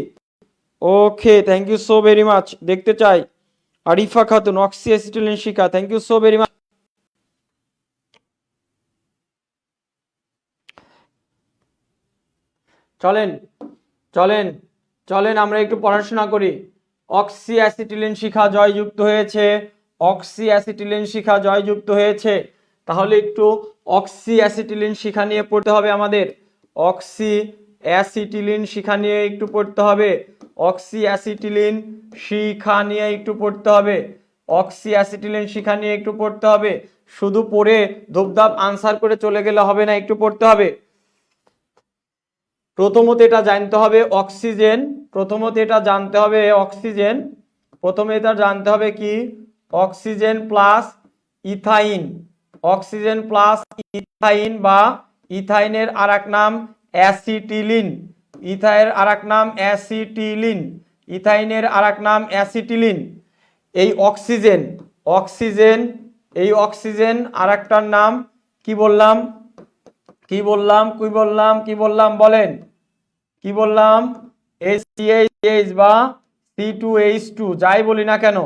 okay, thank you so very much. দেখতে চাই। আরিফা খাতুন, অক্সিঅ্যাসিটিলিন শিখা, thank you so very much. চলেন চলেন চলেন আমরা একটু পড়াশোনা করি। অক্সিঅ্যাসিটিলিন শিখা জয়যুক্ত হয়েছে, অক্সিঅ্যাসিটিলিন শিখা জয়যুক্ত হয়েছে। তাহলে একটু অক্সিঅ্যাসিটিলিন শিখা নিয়ে পড়তে হবে আমাদের। অক্সিঅ্যাসিটিলিন শিখা নিয়ে একটু পড়তে হবে, অক্সিঅ্যাসিটিলিন শিখা নিয়ে একটু পড়তে হবে, অক্সিঅ্যাসিটিলিন শিখা নিয়ে একটু পড়তে হবে। শুধু পড়ে ধূপধাপ আনসার করে চলে গেলে হবে না, একটু পড়তে হবে। প্রথমত এটা জানতে হবে অক্সিজেন, প্রথমত এটা জানতে হবে অক্সিজেন, প্রথমে এটা জানতে হবে কি oxygen plus ethyne, oxygen plus ethyne বা ইথাইনের আরেক নাম অ্যাসিটিলিন, ইথাইনের আরেক নাম অ্যাসিটিলিন, ইথাইনের আরেক নাম অ্যাসিটিলিন। এই অক্সিজেন, অক্সিজেন, এই অক্সিজেন আর একটার নাম কি বললাম বলেন, কি বললাম? HCH বা C2H2 যাই বলি না কেন,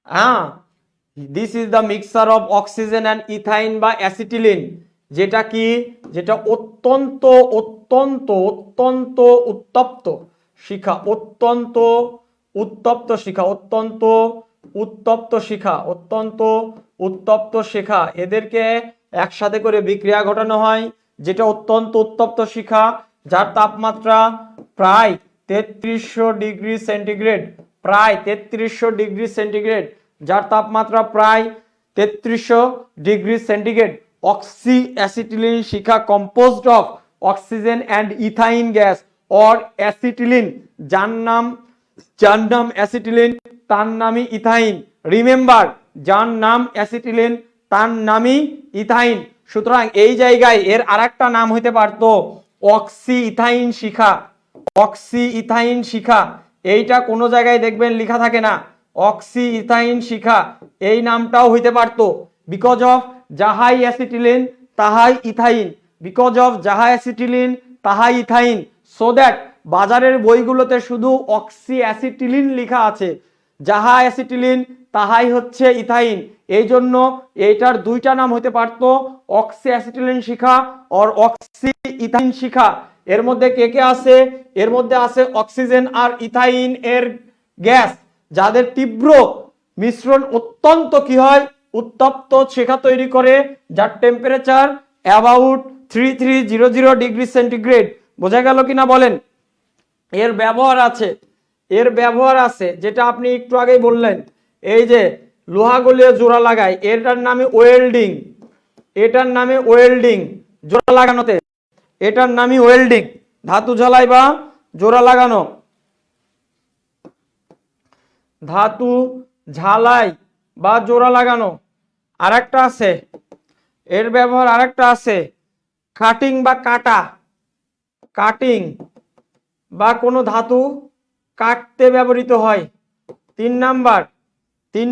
হ্যাঁ, this is the mixture of oxygen and ethyne বা অ্যাসিটিলিন, যেটা কি, যেটা অত্যন্ত অত্যন্ত অত্যন্ত উত্তপ্ত শিখা, অত্যন্ত উত্তপ্ত শিখা, অত্যন্ত উত্তপ্ত শিখা, অত্যন্ত উত্তপ্ত শিখা, এদেরকে একসাথে করে বিক্রিয়া ঘটানো হয়, যেটা অত্যন্ত উত্তপ্ত শিখা, যার তাপমাত্রা প্রায় 3300 ডিগ্রি সেন্টিগ্রেড, প্রায় 3300 ডিগ্রি সেন্টিগ্রেড, যার তাপমাত্রা প্রায় 3300 degree centigrade. Oxy acetylene Shikha composed of oxygen and ethyne gas or acetylene, যার নাম অ্যাসিটিলিন তার নামই ইথাইন। রিমেম্বার, যার নাম অ্যাসিটিলিন তার নামই ইথাইন। সুতরাং এই জায়গায় এর আরেকটা নাম হইতে পারতো অক্সি ইথাইন শিখা, অক্সি ইথাইন শিখা, এইটা কোনো জায়গায় দেখবেন লেখা থাকে না, অক্সি ইথাইন শিখা এই নামটাও হইতে পারতো। বিকজ অফ যাহাই অ্যাসিটিলিন তাহাই ইথাইন, বিকজ অফ যাহা অ্যাসিটিলিন তাহাই ইথাইন, সো দ্যাট বাজারের বইগুলোতে শুধু অক্সি অ্যাসিটিলিন লেখা আছে, যাহা অ্যাসিটিলিন তাহাই হচ্ছে ইথাইন। এই জন্য এইটার দুইটা নাম হইতে পারতো, অক্সি অ্যাসিটিলিন শিখা আর অক্সি ইথাইন শিখা। এর মধ্যে কে কে আছে? এর মধ্যে আছে অক্সিজেন আর ইথাইন এর গ্যাস, যাদের তীব্র মিশ্রণ অত্যন্ত কি হয়, উত্তপ্ত শিখা তৈরি করে, যার টেম্পারেচার অ্যাবাউট 3300 ডিগ্রি সেন্টিগ্রেড। বোঝা গেল কিনা বলেন? এর ব্যবহার আছে, এর ব্যবহার আছে, যেটা আপনি একটু আগেই বললেন, এই যে লোহা গলিয়ে জোড়া লাগায়, এটার নামে ওয়েল্ডিং, এটার নামে ওয়েল্ডিং, জোড়া লাগানোতে এটার নামই ওয়েল্ডিং, ধাতু ঝালাই বা জোড়া লাগানো, ধাতু ঝালাই বা জোড়া লাগানো। আরেকটা আছে, এর ব্যবহার আরেকটা আছে, কাটিং বা কাটা, কাটিং বা কোনো ধাতু কাটতে ব্যবহৃত হয়। 3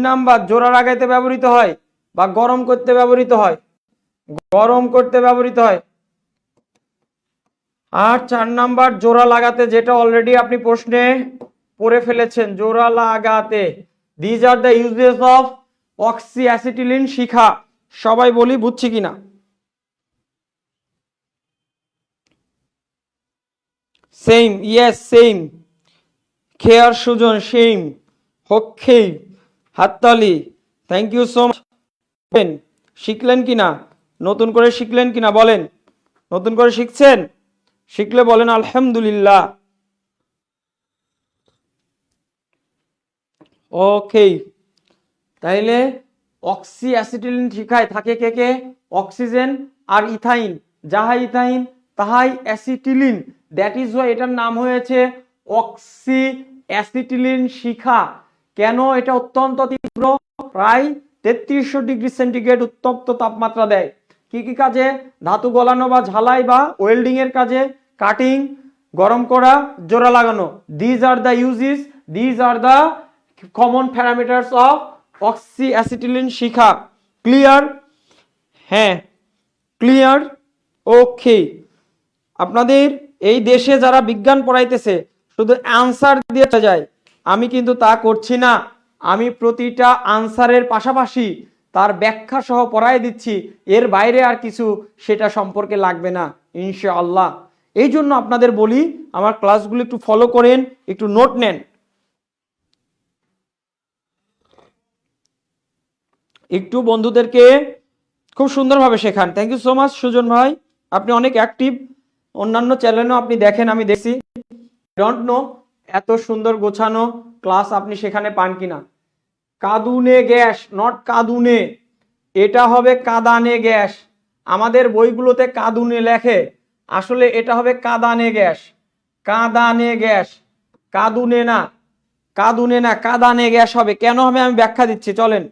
নাম্বার জোড়া লাগাইতে ব্যবহৃত হয় বা গরম করতে ব্যবহৃত হয়, গরম করতে ব্যবহৃত হয়। আর 4 নাম্বার জোড়া লাগাতে, যেটা অলরেডি আপনি প্রশ্নে পড়ে ফেলেছেন, জোড়া লাগাতে। These are the uses of oxy acetylene শিখা। সবাই বলি বুঝছি কিনা? সেম, ইয়েস সেম, খেয়ার সুজন সেম, হক্ষেই হাততালি, থ্যাংক ইউ সো মাচ। শিখলেন কিনা, নতুন করে শিখলেন কিনা বলেন, নতুন করে শিখছেন? শিখলে বলেন আলহামদুলিল্লাহ। ওকে, তাইলে অক্সি অ্যাসিটিলিন শিখায় থাকে কে কে? অক্সিজেন আর ইথাইন, যাহাই ইথাইন তাহাই অ্যাসিটিলিন, দ্যাট ইজ ওয়াই এটার নাম হয়েছে অক্সি অ্যাসিটিলিন শিখা। কেন? এটা অত্যন্ত তীব্র, প্রায় 3300 ডিগ্রি সেন্টিগ্রেড উত্তপ্ত তাপমাত্রা দেয়। কি কি কাজে? ধাতু গলানো বা ঝালাই বা ওয়েল্ডিং এর কাজে, কাটিং, গরম করা, জোড়া লাগানো। These are the uses, these are the common parameters of oxy acetylene Shikha. Clear? হ্যাঁ ক্লিয়ার। ওকে, আপনাদের এই দেশে যারা বিজ্ঞান পড়াইতেছে শুধু অ্যান্সার দিয়ে যায়, আমি কিন্তু তা করছি না। আমি প্রতিটা আনসারের পাশাপাশি তার ব্যাখ্যা সহ পড়াই দিচ্ছি, এর বাইরে আর কিছু সেটা সম্পর্কে লাগবে না ইনশাআল্লাহ। এই জন্য আপনাদের বলি আমার ক্লাসগুলো একটু ফলো করেন, একটু নোট নেন, একটু বন্ধুদেরকে খুব সুন্দরভাবে শেখান। Thank you so much Sujon ভাই, আপনি অনেক অ্যাক্টিভ, অন্যান্য চ্যানেলও আপনি দেখেন, আমি দেখছি। ডোন্ট নো এত সুন্দর গোছানো ক্লাস আপনি সেখানে পান কিনা। কাঁদুনে গ্যাস, নট কাঁদুনে, এটা হবে কাঁদানে গ্যাস। আমাদের বইগুলোতে কাঁদুনে লেখে, আসলে এটা হবে কাঁদানে গ্যাস, কাঁদানে গ্যাস, কাঁদুনে না, কাঁদুনে না, কাঁদানে গ্যাস হবে। কেন হবে আমি ব্যাখ্যা দিচ্ছি, চলেন।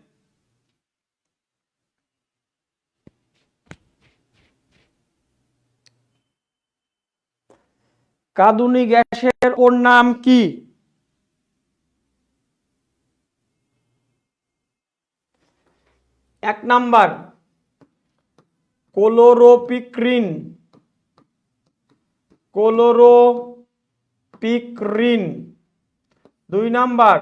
কাঁদুনি গ্যাসের ওর নাম কি? 1 number chloropicrin, chloropicrin. 2 number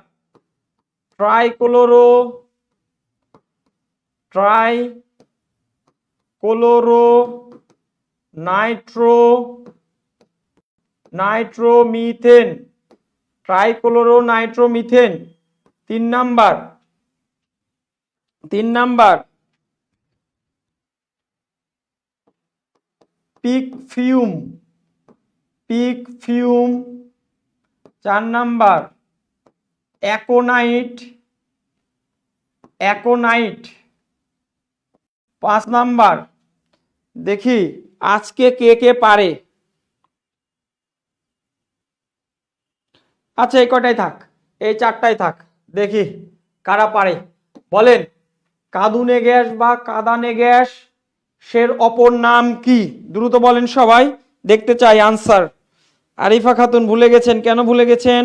nitromethane, trichloronitromethane. 3 number picfume, 4 number aconite, 5 number দেখি আজকে কে কে পারে। আচ্ছা এই কটাই থাক, এই 4টাই থাক, দেখি কারা পারে বলেন। কাঁদুনে গ্যাস বা কাঁদানে গ্যাস সের অপর নাম কি? দ্রুত বলেন সবাই, দেখতে চাই আনসার। আরিফা খাতুন ভুলে গেছেন, কেন ভুলে গেছেন?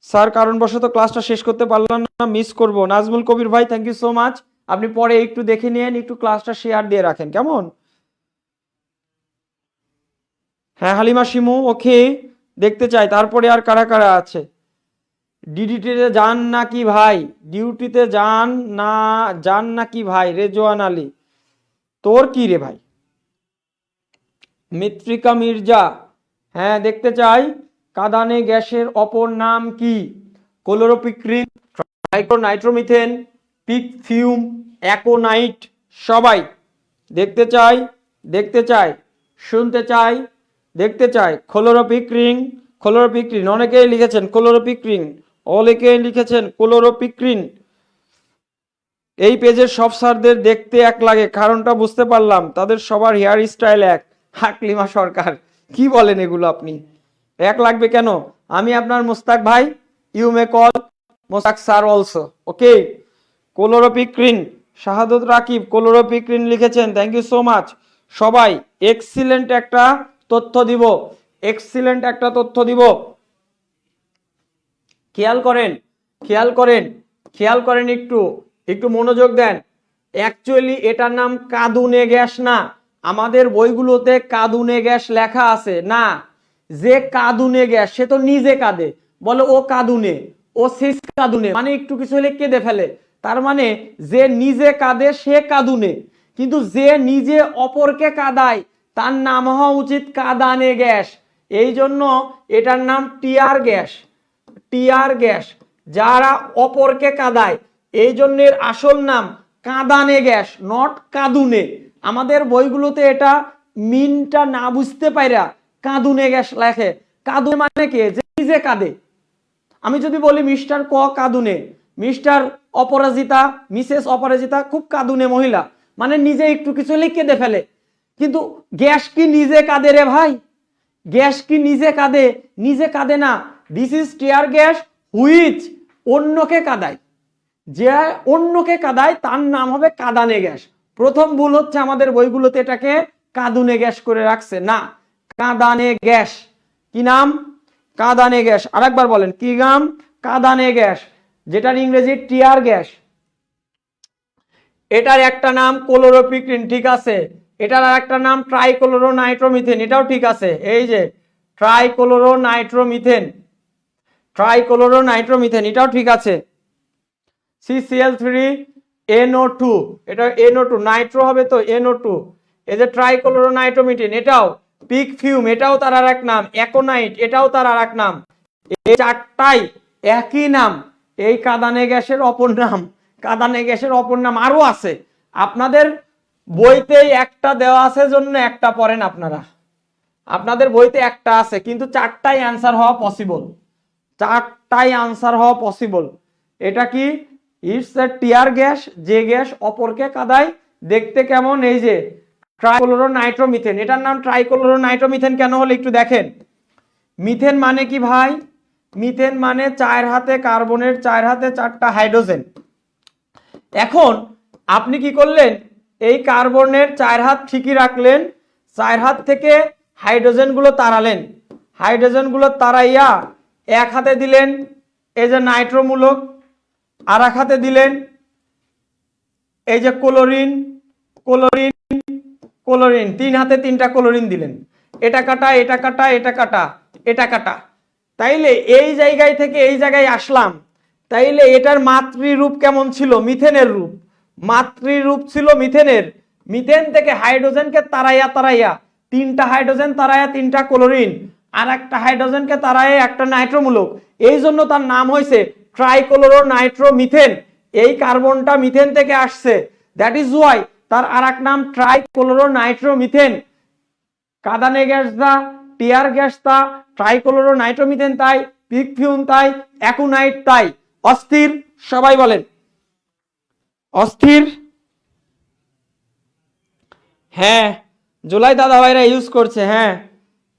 স্যার কারণবশত ক্লাসটা শেষ করতে পারলাম না, মিস করব। নাজমুল কবির ভাই থ্যাংক ইউ সো মাচ, আপনি পরে একটু দেখে নিন, একটু ক্লাসটা শেয়ার দিয়ে রাখেন কেমন। হ্যাঁ হালিমা শিমু ওকে, দেখতে চাই। তারপরে আর কারা কারা আছে? ডিউটিতে যান নাকি ভাই, ডিউটিতে যান নাকি ভাই? রেজওয়ান আলী, তোর কি রে ভাই? মৃত্তিকা মির্জা, হ্যাঁ দেখতে চাই। কাঁদানে গ্যাসের অপর নাম কি? Chloropicrin, trichloronitromethane, picfume, acquinite. সবাই দেখতে চাই, শুনতে চাই, দেখতে চাই। ক্লোরোপিক্রিন অনেকেই লিখেছেন ক্লোরোপিক্রিন। এই পেজের সব স্যারদের দেখতে এক লাগে, কারণটা বুঝতে পারলাম, তাদের সবার হেয়ার স্টাইল এক। হাকলিমা সরকার, কি বলেন এগুলো আপনি? এক লাগবে কেন? আমি আপনার মুস্তাক ভাই, you may call Mustak sir also, okay. Chloropicrin, Shahadat Rakib chloropicrin লিখেছেন, থ্যাংক ইউ সো মাচ। সবাই এক্সিলেন্ট একটা তথ্য দিব, খেয়াল করেন, একটু মনোযোগ দেন। অ্যাকচুয়ালি এটার নাম কাঁদুনে গ্যাস না, আমাদের বইগুলোতে কাঁদুনে গ্যাস লেখা আছে না। যে কাঁদুনে গ্যাস সে তো নিজে কাঁদে, বলে ও কাঁদুনে, ও শেষ কাঁদুনে, মানে একটু কিছু হলে কেঁদে ফেলে। তার মানে যে নিজে কাঁদে সে কাঁদুনে, কিন্তু যে নিজে অপরকে কাঁদায় তার নাম হওয়া উচিত কাঁদানে গ্যাস। এই জন্য এটার নাম টিয়ার গ্যাস, যারা অপরকে কাঁদায়, এই জন্য এর আসল নাম কাঁদানে গ্যাস, নট কাঁদুনে। আমাদের বইগুলোতে এটা মিনটা না বুঝতে পাইরা কাঁদুনে গ্যাস লেখে। কাঁদুনে মানে কে? যে নিজে কাঁদে। আমি যদি বলি মিস্টার ক কাঁদুনে, মিস্টার অপরাজিতা, মিসেস অপরাজিতা খুব কাঁদুনে মহিলা, মানে নিজে একটু কিছু হলে কেঁদে ফেলে। কিন্তু গ্যাস কি নিজে কাঁদে রে ভাই? গ্যাস কি নিজে কাঁদে না। This is tear gas which অন্যকে কাঁদায়, যে অন্যকে কাঁদায় তার নাম হবে কাঁদানে গ্যাস। প্রথম ভুল হচ্ছে আমাদের বইগুলোতে এটাকে কাঁদুনে গ্যাস করে রাখছে, না কাঁদানে গ্যাস। কি নাম? কাঁদানে গ্যাস। আরেকবার বলেন কি নাম? কাঁদানে গ্যাস, যেটার ইংরেজি টিয়ার গ্যাস। এটার একটা নাম ক্লোরোপিক্রিন, ঠিক আছে। এটার আর একটা নাম ট্রাইক্লোরোনাইট্রোমিথেন, এটাও ঠিক আছে। এই যে ট্রাইক্লোরোনাইট্রোমিথেন, এটাও ঠিক আছে। CCl3NO2, এটা NO2, নাইট্রো হবে তো NO2। এই যে ট্রাইক্লোরোনাইট্রোমিথেন, এটাও। পিকফিউম, এটাও তার আর এক নাম। অ্যাকোনাইট, এটাও তার আর এক নাম। এই 4টাই একই নাম। এই কাঁদানে গ্যাসের অপর নাম আরো আছে। আপনাদের বইতে একটা দেওয়া আছে জন্য একটা পড়েন আপনারা, আপনাদের বইতে একটা আছে, কিন্তু 4টাই অ্যান্সার হওয়া পসিবল। এটা কি? ইটস এ টিয়ার গ্যাস, যে গ্যাস অপরকে কাঁদায়। দেখতে কেমন? এই যে ট্রাইক্লোরোনাইট্রোমিথেন, এটার নাম ট্রাইক্লোরোনাইট্রোমিথেন কেন হলো একটু দেখেন। মিথেন মানে কি ভাই? মিথেন মানে 4 হাতে কার্বনের 4 হাতে 4টা হাইড্রোজেন। এখন আপনি কি করলেন? এই কার্বনের 4 হাত ঠিকই রাখলেন, 4 হাত থেকে হাইড্রোজেনগুলো তাড়াইয়া এক হাতে দিলেন এই যে নাইট্রোমূলক, আর এক হাতে দিলেন এই যে ক্লোরিন, ক্লোরিন, ক্লোরিন, 3 হাতে 3টা ক্লোরিন দিলেন, এটা কাটা, এটা কাটা, এটা কাটা, এটা কাটা। তাইলে এই জায়গায় থেকে এই জায়গায় আসলাম, তাইলে এটার মাতৃরূপ কেমন ছিল? মিথেনের রূপ। মাতৃরূপ ছিল মিথেনের। মিথেন থেকে হাইড্রোজেনকে তাড়াইয়া তাড়াইয়া, 3টা হাইড্রোজেন তাড়াইয়া 3টা ক্লোরিন, আর একটা হাইড্রোজেনকে তাড়াইয়া একটা নাইট্রোমূলক, এই জন্য তার নাম হয়েছে ট্রাইক্লোরো নাইট্রোমিথেন। এই কার্বনটা মিথেন থেকে আসছে, দ্যাট ইজ ওয়াই তার আর এক নাম ট্রাইক্লোরো নাইট্রোমিথেন। কাদানে গ্যাস দা, টিয়ার গ্যাস তা, ট্রাইক্লোরো নাইট্রোমিথেন তাই, পিক ফিউম তাই, অ্যাকুনাইট তাই। অস্থির? সবাই বলেন অস্থির। হ্যাঁ, জুলাই দাদা ভাইরা ইউজ করছে। হ্যাঁ,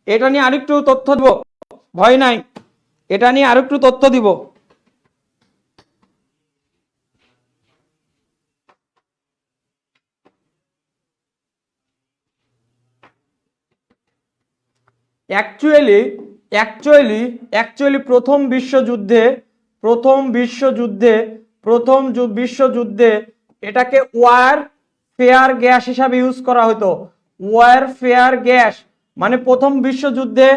এটা নিয়ে আরেকটু তথ্য দিব, ভয় নাই, এটা নিয়ে আরেকটু তথ্য দিব। অ্যাকচুয়ালি প্রথম বিশ্বযুদ্ধে এটাকে ওয়ার ফেয়ার গ্যাস হিসাবে ইউজ করা হতো। ওয়ার ফেয়ার গ্যাস মানে প্রথম বিশ্বযুদ্ধে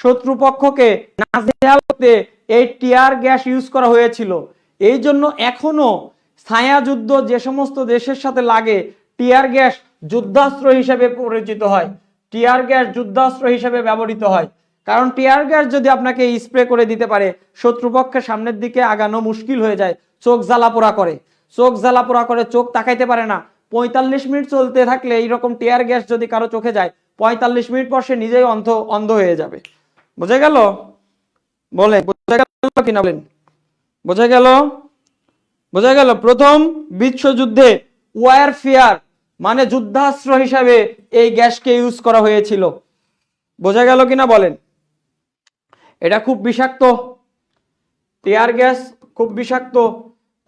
শত্রুপক্ষকে নাজেহাল করতে এই টিয়ার গ্যাস ইউজ করা হয়েছিল। এই জন্য এখনো ছায়া যুদ্ধ যে সমস্ত দেশের সাথে লাগে, টিয়ার গ্যাস যুদ্ধাস্ত্র হিসেবে পরিচিত হয়, টিয়ার গ্যাস যুদ্ধাস্ত্র হিসেবে ব্যবহৃত হয়। কারণ টিয়ার গ্যাস যদি আপনাকে স্প্রে করে দিতে পারে, শত্রুপক্ষের সামনের দিকে আগানো মুশকিল হয়ে যায়। চোখ জ্বালাপোড়া করে, চোখ তাকাইতে পারে না। 45 মিনিট চলতে থাকলে এইরকম টিয়ার গ্যাস যদি কারো চোখে যায়, 45 মিনিট পর সে নিজেই অন্ধ হয়ে যাবে। বোঝা গেল? বলেন বোঝা গেল কিনা বলেন? বোঝা গেল? প্রথম বিশ্বযুদ্ধে ওয়ারফেয়ার মানে যুদ্ধাস্ত্র হিসাবে এই গ্যাসকে ইউজ করা হয়েছিল। বোঝা গেল কিনা বলেন? এটা খুব বিষাক্ত, টিয়ার গ্যাস খুব বিষাক্ত।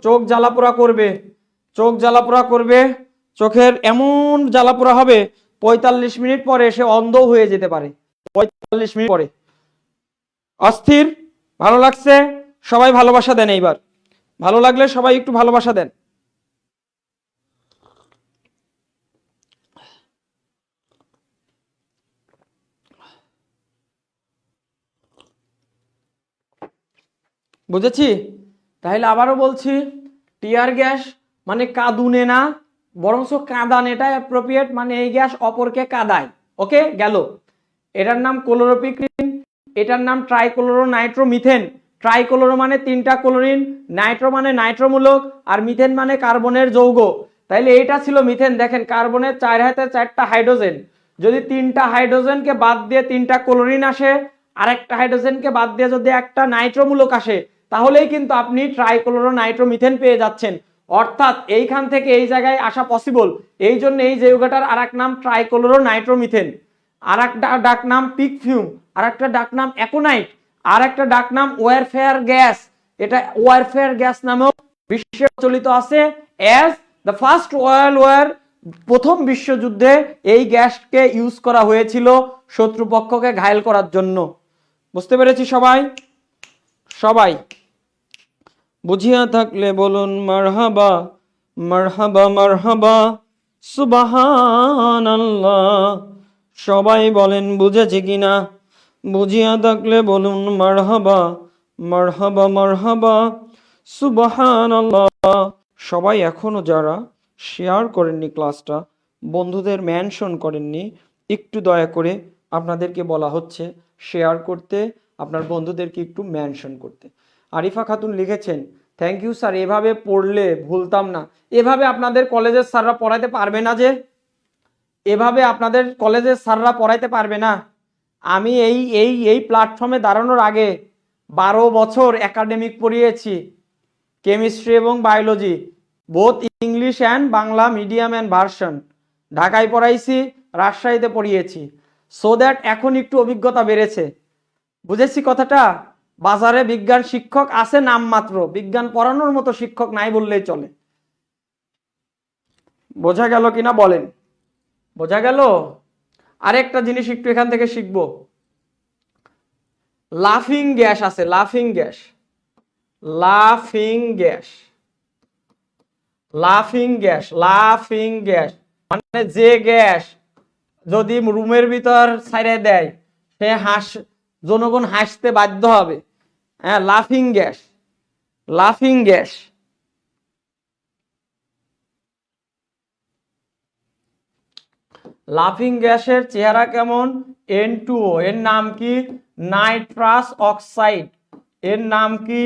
চোখ জ্বালাপোড়া করবে, চোখের এমন জ্বালাপোড়া হবে 45 মিনিট পরে সে অন্ধ হয়ে যেতে পারে। 45 মিনিট পরে। অস্থির? ভালো লাগছে? সবাই ভালোবাসা দেন। এইবার ভালো লাগলে সবাই একটু ভালোবাসা দেন। বুঝেছি? তাহলে আবারও বলছি, টিয়ার গ্যাস মানে কাঁদুনে না, বরঞ্চ কাঁদান, এটা অ্যাপ্রোপ্রিয়েট, মানে এই গ্যাস অপরকে কাঁদায়। ওকে গেল। এটার নাম ক্লোরোপিক্রিন, এটার নাম ট্রাইক্লোরো নাইট্রোমিথেন। ট্রাইক্লোরো মানে 3টা ক্লোরিন, নাইট্রো মানে নাইট্রোমূলক, আর মিথেন মানে কার্বনের যৌগ। তাইলে এটা ছিল মিথেন। দেখেন কার্বনের 4 হাতে 4টা হাইড্রোজেন, যদি 3টা হাইড্রোজেনকে বাদ দিয়ে 3টা ক্লোরিন আসে, আর একটা হাইড্রোজেনকে বাদ দিয়ে যদি একটা নাইট্রোমূলক আসে, তাহলেই কিন্তু আপনি ট্রাইক্লোরো নাইট্রোমিথেন পেয়ে যাচ্ছেন। অর্থাৎ এইখান থেকে এই জায়গায় আসা পসিবল। এই জন্য এই যৌগটার আর এক নাম ট্রাইক্লোরো নাইট্রোমিথেন, আর একটা ডাক নাম পিক ফিউম, আর একটা ডাক নাম অ্যাকোনাইট, আর একটা ডাক নাম ওয়ারফেয়ার গ্যাস। এটা ওয়ারফেয়ার গ্যাস নামেও বিশ্বে প্রচলিত আছে as the first world war. প্রথম বিশ্বযুদ্ধে এই গ্যাসকে ইউজ করা হয়েছিল শত্রুপক্ষকে ঘায়েল করার জন্য। বুঝতে পেরেছি সবাই? সবাই বুঝিয়া থাকলে বলুন মারহাবা, মারহাবা, মারহাবা, সুবহানাল্লাহ। সবাই বলেন বুঝেছি কিনা? বুঝিয়া থাকলে বলুন মারহাবা, মারহাবা, মারহাবা, সুবহানাল্লাহ। সবাই এখনো যারা শেয়ার করেননি ক্লাসটা, বন্ধুদের মেনশন করেননি, একটু দয়া করে আপনাদেরকে বলা হচ্ছে শেয়ার করতে, আপনার বন্ধুদেরকে একটু মেনশন করতে। আরিফা খাতুন লিখেছেন, থ্যাংক ইউ স্যার, এভাবে পড়লে ভুলতাম না। এভাবে আপনাদের কলেজের স্যাররা পড়াইতে পারবে না যে, এভাবে আপনাদের কলেজের স্যাররা পড়াইতে পারবে না। আমি এই প্ল্যাটফর্মে দাঁড়ানোর আগে 12 বছর একাডেমিক পড়িয়েছি, কেমিস্ট্রি এবং biology, both English and Bangla medium and version. ঢাকায় পড়াইছি, রাজশাহীতে পড়িয়েছি, সো দ্যাট এখন একটু অভিজ্ঞতা বেড়েছে। বুঝেছি কথাটা? বাজারে বিজ্ঞান শিক্ষক আছে নামমাত্র, বিজ্ঞান পড়ানোর মতো শিক্ষক নাই বললেই চলে। বোঝা গেল কিনা বলেন? বোঝা গেল? আরেকটা জিনিস একটু এখান থেকে শিখব। লাফিং গ্যাস আছে, লাফিং গ্যাস, লাফিং গ্যাস। লাফিং গ্যাস, লাফিং গ্যাস মানে যে গ্যাস যদি রুমের ভিতর ছাইড়ে দেয় সে জনগণ হাসতে বাধ্য হবে। হ্যাঁ, লাফিং গ্যাস, লাফিং গ্যাস। লাফিং গ্যাসের চেহারা কেমন? N2O, এর নাম কি? Nitrous oxide. এর নাম কি?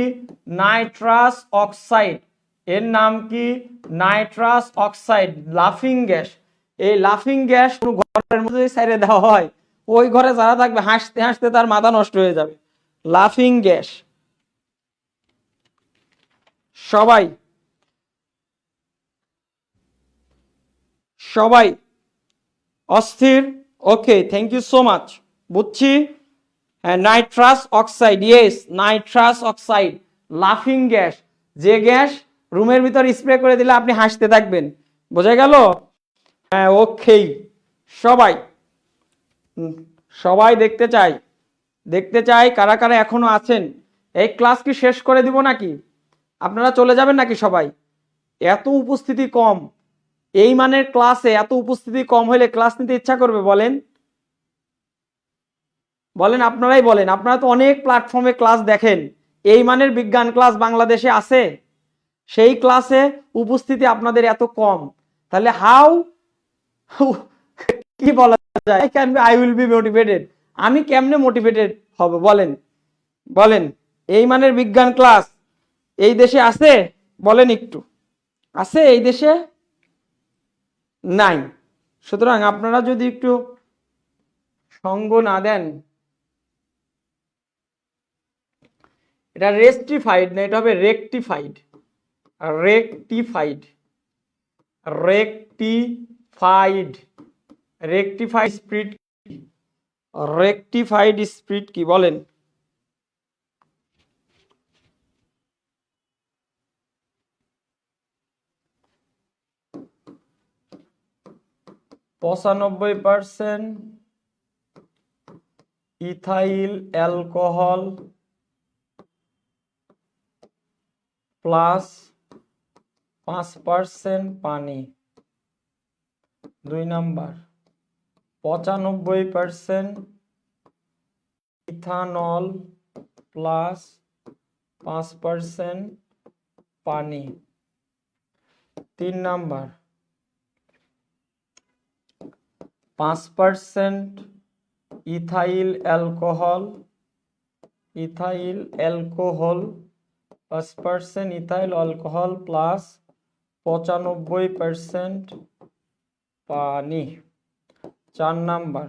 Nitrous oxide. এর নাম কি? Nitrous oxide. লাফিং গ্যাস। এই লাফিং গ্যাস ঘরের মধ্যে ছেড়ে দেওয়া হয়, ওই ঘরে যারা থাকবে হাসতে হাসতে তার মাথা নষ্ট হয়ে যাবে। লাফিং গ্যাস। সবাই সবাই অস্থির? Okay, thank you so much. বুঝছি। Nitrous oxide, yes, nitrous oxide লাফিং গ্যাস, যে গ্যাস রুমের ভিতর স্প্রে করে দিলে আপনি হাসতে থাকবেন। বোঝা গেল? হ্যাঁ, ওকে। সবাই সবাই দেখতে চাই, দেখতে চাই কারা কারা এখনো আছেন। এই ক্লাস কি শেষ করে দিব নাকি? আপনারা চলে যাবেন নাকি সবাই? এত উপস্থিতি কম, এই মানের ক্লাসে এত উপস্থিতি কম হলে ক্লাস নিতে ইচ্ছা করবে বলেন? বলেন, আপনারাই বলেন। আপনারা তো অনেক প্ল্যাটফর্মে ক্লাস দেখেন, এই মানের বিজ্ঞান ক্লাস বাংলাদেশে আছে? সেই ক্লাসে উপস্থিতি আপনাদের এত কম, তাহলে হাউ কি বলা যায়? I will be motivated. আমি কেমনে মোটিভেটেড হব বলেন? বলেন, এই মানের বিজ্ঞান ক্লাস এই দেশে আছে? বলেন একটু, আছে এই দেশে? নাই। সুতরাং আপনারা যদি একটু সঙ্গ না দেন, এটা রেস্টিফাইড না, এটা হবে rectified. Rectified, rectified, rectified spirit. Rectified spirit কি বলেন? ,95% ইথাইল অ্যালকোহল প্লাস 5% পানি। 2 নাম্বার, 95% ইথানল প্লাস 5% পানি। 3 number, 5% ethyl alcohol, ethyl alcohol 5% ethyl alcohol plus 95% পানি। 4 নাম্বার,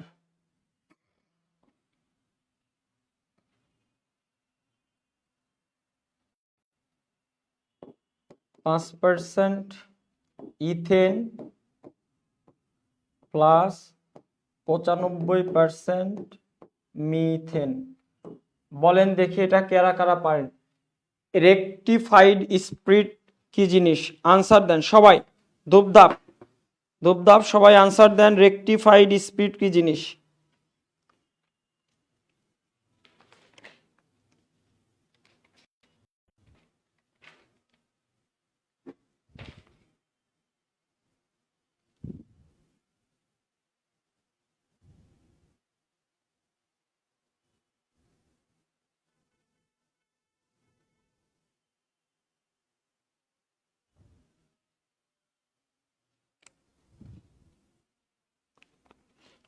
5% ইথেন প্লাস 95% মিথেন। বলেন দেখি এটা কারা কারা পারেন? রেকটিফাইড স্পিরিট কি জিনিস? আনসার দেন সবাই, ধূপধাপ ধূপধাপ সবাই আনসার দেন। রেকটিফাইড স্পিরিট কি জিনিস?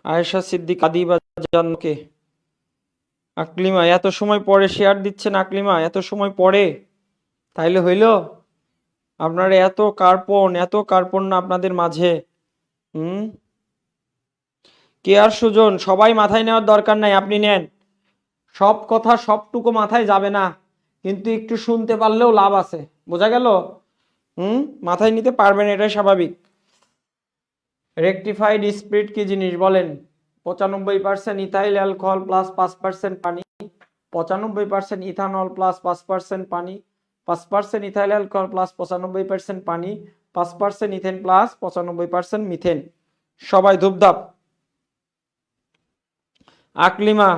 আয়েশা সিদ্দিক, আদিবা জানকে, আকলিমা এত সময় পরে শেয়ার দিচ্ছেন। আকলিমা এত সময় পরে, তাইলে হইল? আপনারা এত কার্পণ্য আপনাদের মাঝে। কেয়ার সুজন, সবাই মাথায় নেওয়ার দরকার নাই, আপনি নেন। সব কথা সবটুকু মাথায় যাবে না, কিন্তু একটু শুনতে পারলেও লাভ আছে। বোঝা গেল? মাথায় নিতে পারবেন, এটাই স্বাভাবিক। রেকটিফাইড স্পিরিট কি জিনিস বলেন? 95% ইথাইল অ্যালকোহল প্লাস 5% পানি, 95% ইথানল প্লাস 5% পানি, 5% ইথাইল অ্যালকোহল প্লাস 95% পানি, 5% ইথেন প্লাস 95% মিথেন। সবাই ধূপধাপ। আকলিমা,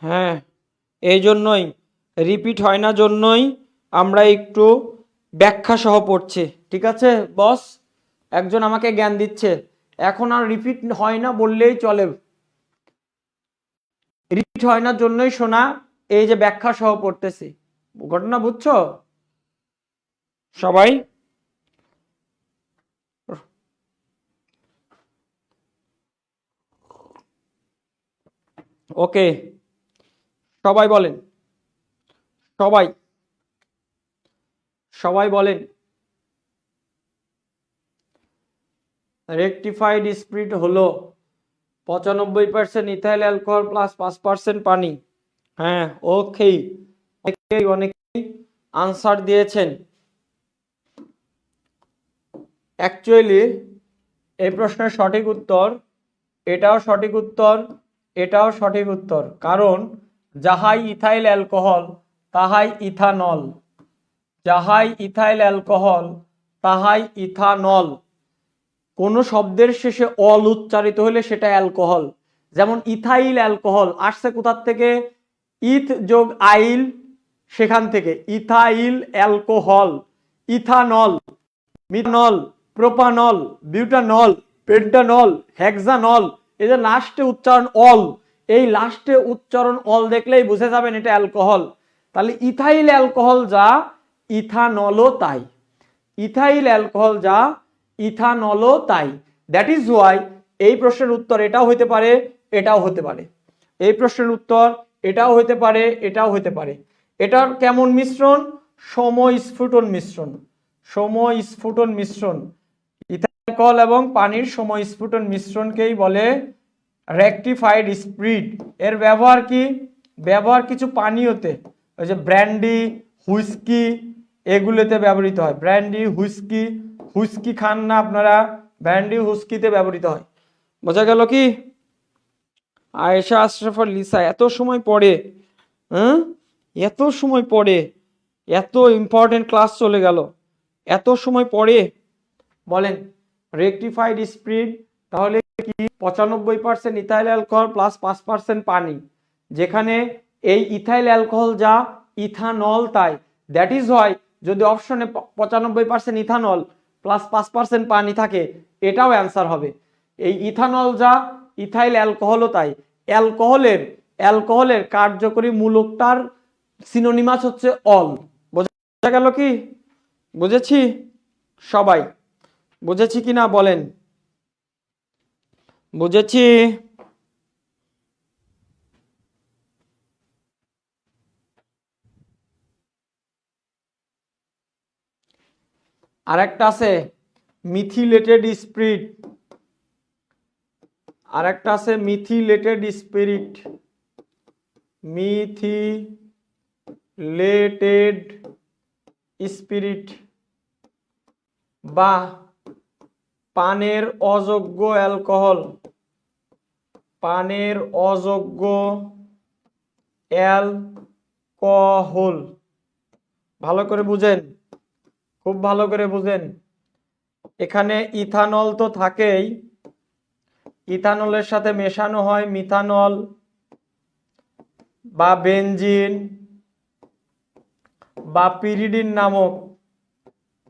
হ্যাঁ, এই জন্যই রিপিট হয় না জন্যই আমরা একটু ব্যাখ্যা সহ পড়ছি, ঠিক আছে বস? একজন আমাকে জ্ঞান দিচ্ছে, এখন আর রিপিট হয় না বললেই চলে। রিপিট হয় না জন্যই শোনা, এই যে ব্যাখ্যা সহ পড়তেছি। ঘটনা বুঝছো সবাই? ওকে, সবাই বলেন, সবাই সবাই বলেন। রেকটিফাইড স্পিরিট হলো 95% ইথাইল অ্যালকোহল প্লাস 5% পানি। হ্যাঁ, ওকে, অনেকেই আনসার দিয়েছেন। অ্যাকচুয়ালি এই প্রশ্নের সঠিক উত্তর, এটাও সঠিক উত্তর, এটাও সঠিক উত্তর। কারণ যাহাই ইথাইল অ্যালকোহল তাহাই ইথানল, যাহাই ইথাইল অ্যালকোহল তাহাই ইথানল। কোন শব্দের শেষে অল উচ্চারিত হলে সেটা অ্যালকোহল। যেমন ইথাইল অ্যালকোহল আসছে কোথার থেকে? ইথ যোগ আইল, সেখান থেকে ethyl alcohol. Ethanol, methanol, propanol, butanol, pentanol, hexanol, এই যে লাস্টে উচ্চারণ অল, এই লাস্টে উচ্চারণ অল দেখলেই বুঝে যাবেন এটা অ্যালকোহল। তাহলে ইথাইল অ্যালকোহল যা ইথানলও তাই, ইথাইল অ্যালকোহল যা ইথানলও তাই। দ্যাট ইজ ওয়াই এই প্রশ্নের উত্তর এটাও হতে পারে, এটাও হতে পারে। এই প্রশ্নের উত্তর এটাও হতে পারে, এটাও হতে পারে। এটার কেমন মিশ্রণ? সমস্ফুটন মিশ্রণ, সমস্ফুটন মিশ্রণ। ইথাইল অ্যালকোহল এবং পানির সমস্ফুটন মিশ্রণকেই বলে রেকটিফাইড স্পিরিট। এর ব্যবহার কি? ব্যবহার কিছু পানীয়তে, ওই যে ব্র্যান্ডি, হুইস্কি, এগুলোতে ব্যবহৃত হয়। ব্র্যান্ডি, হুইস্কি, হুইস্কি খান না আপনারা, ব্র্যান্ডি হুইস্কিতে ব্যবহৃত হয়। বোঝা গেল কি? আয়েশা আশরাফর লিসা এত সময় পড়ে, এত সময় পড়ে, এত ইম্পর্টেন্ট ক্লাস চলে গেল, এত সময় পড়ে। বলেন রেকটিফাইড স্পিরিট তাহলে কি? 95% ইথাইল অ্যালকোহল প্লাস 5% পানি, যেখানে এই ইথাইল অ্যালকোহল যা ইথানল তাই। দ্যাট ইজ হয় যদি অপশনে 95% ইথানল প্লাস 5% পানি থাকে, এটাও অ্যান্সার হবে। এই ইথানল যা ইথাইল অ্যালকোহলও তাই। অ্যালকোহলের কার্যকরী মূলকটার সিনোনিমাস হচ্ছে অল। বোঝা গেল কি? বুঝেছি সবাই? বুঝেছি কি না বলেন? বুঝেছি। আরেকটা আছে মিথিলেটেড স্পিরিট, আরেকটা আছে মিথিলেটেড স্পিরিট, মিথিলেটেড স্পিরিট বা পানের অযোগ্য অ্যালকোহল, পানের অযোগ্য অ্যালকোহল। ভালো করে বুঝেন, খুব ভালো করে বুঝেন। এখানে ইথানল তো থাকেই, ইথানলের সাথে মেশানো হয় মিথানল বা বেনজিন বা পিরিডিন নামক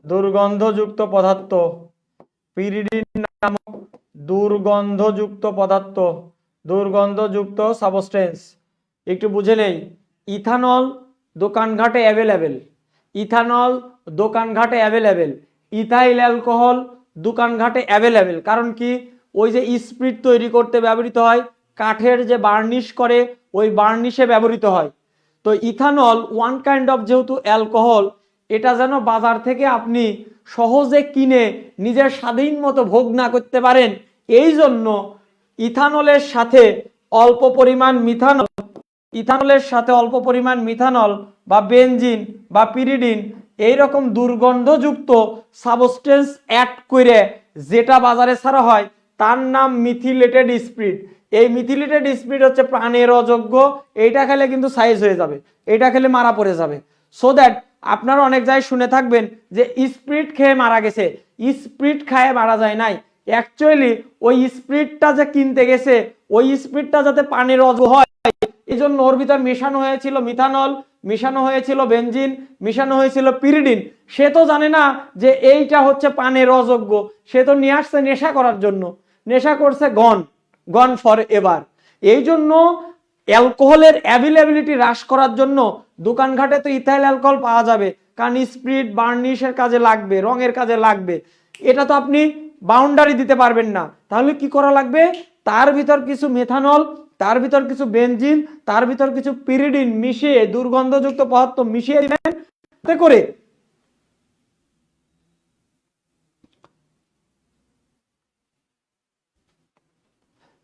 দুর্গন্ধযুক্ত পদার্থ, পিরিডিন নামক দুর্গন্ধযুক্ত পদার্থ, দুর্গন্ধযুক্ত সাবস্টেন্স। একটু বুঝে নেই, ইথানল দোকানঘাটে অ্যাভেলেবেল, ইথানল দোকানঘাটে অ্যাভেলেবেল, ইথাইল অ্যালকোহল দোকানঘাটে অ্যাভেলেবেল। কারণ কি? ওই যে স্পিরিট তৈরি করতে ব্যবহৃত হয়, কাঠের যে বার্নিশ করে ওই বার্নিশে ব্যবহৃত হয়। তো ইথানল ওয়ান কাইন্ড অফ যেহেতু অ্যালকোহল, এটা যেন বাজার থেকে আপনি সহজে কিনে নিজের স্বাধীন মতো ভোগ না করতে পারেন, এই জন্য ইথানলের সাথে অল্প পরিমাণ মিথানল, ইথানলের সাথে অল্প পরিমাণ মিথানল বা বেনজিন বা পিরিডিন এইরকম দুর্গন্ধযুক্ত সাবস্টেন্স অ্যাড করে যেটা বাজারে ছাড়া হয় তার নাম মিথিলেটেড স্পিরিট। এই মিথিলেটেড স্পিরিট হচ্ছে প্রাণের অযোগ্য। এইটা খেলে কিন্তু সাইজ হয়ে যাবে, এইটা খেলে মারা পড়ে যাবে। সো দ্যাট আপনারা অনেক জায়গায় শুনে থাকবেন যে স্পিরিট খেয়ে মারা গেছে, স্পিরিট খায় মারা যায় নাই। অ্যাকচুয়ালি ওই স্পিরিটটা যে কিনতে গেছে, ওই স্পিরিটটা যাতে পানির অযোগ্য হয় এই জন্য ওর ভিতর মেশানো হয়েছিল মিথানল, মিশানো হয়েছিল বেনজিন, মিশানো হয়েছিল পিরিডিন, সে তো জানে না যে এইটা হচ্ছে পানের অযোগ্য, সে তো নিয়ে আসছে নেশা করার জন্য, নেশা করছে গন, গন ফর এভার। এই জন্য অ্যালকোহলের অ্যাভেলেবিলিটি হ্রাস করার জন্য দোকানঘাটে তো ইথাইল অ্যালকোহল পাওয়া যাবে, কারণ স্প্রিট বার্নিশের কাজে লাগবে, রঙের কাজে লাগবে। এটা তো আপনি বাউন্ডারি দিতে পারবেন না, তাহলে কি করা লাগবে? তার ভিতর কিছু মেথানল, তার ভিতর কিছু বেনজিন, তার ভিতর কিছু পিরিডিন মিশিয়ে, দুর্গন্ধযুক্ত পদার্থ মিশিয়ে দিবেন,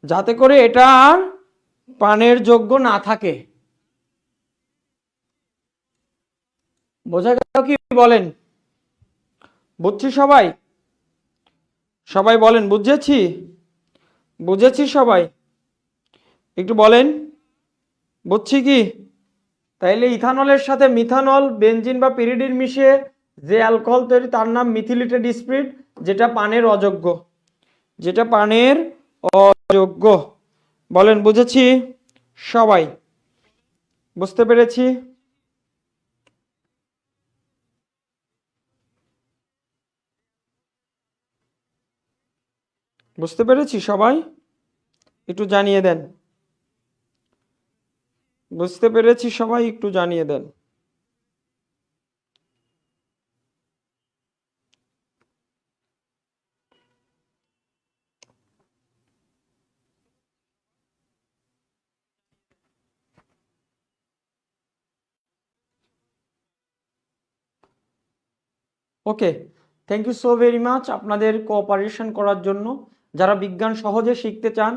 যাতে করে এটা আর পানের যোগ্য না থাকে। বোঝা গেল কি বলেন? বুঝছি সবাই? সবাই বলেন বুঝেছি? বুঝেছি সবাই? একটু বলেন বুঝছি কি? তাইলে ইথানলের সাথে মিথানল, বেনজিন বা পিরিডিন মিশিয়ে যে অ্যালকোহল তৈরি তার নাম মিথিলেটেড স্পিরিট, যেটা পানের অযোগ্য, যেটা পানের অযোগ্য। বলেন বুঝেছি সবাই? বুঝতে পেরেছি? বুঝতে পেরেছি সবাই? একটু জানিয়ে দেন। বুঝতে পেরেছি সবাই, একটু জানিয়ে দেন। Okay, thank you so very much আপনাদের কোঅপারেশন করার জন্য। যারা বিজ্ঞান সহজে শিখতে চান,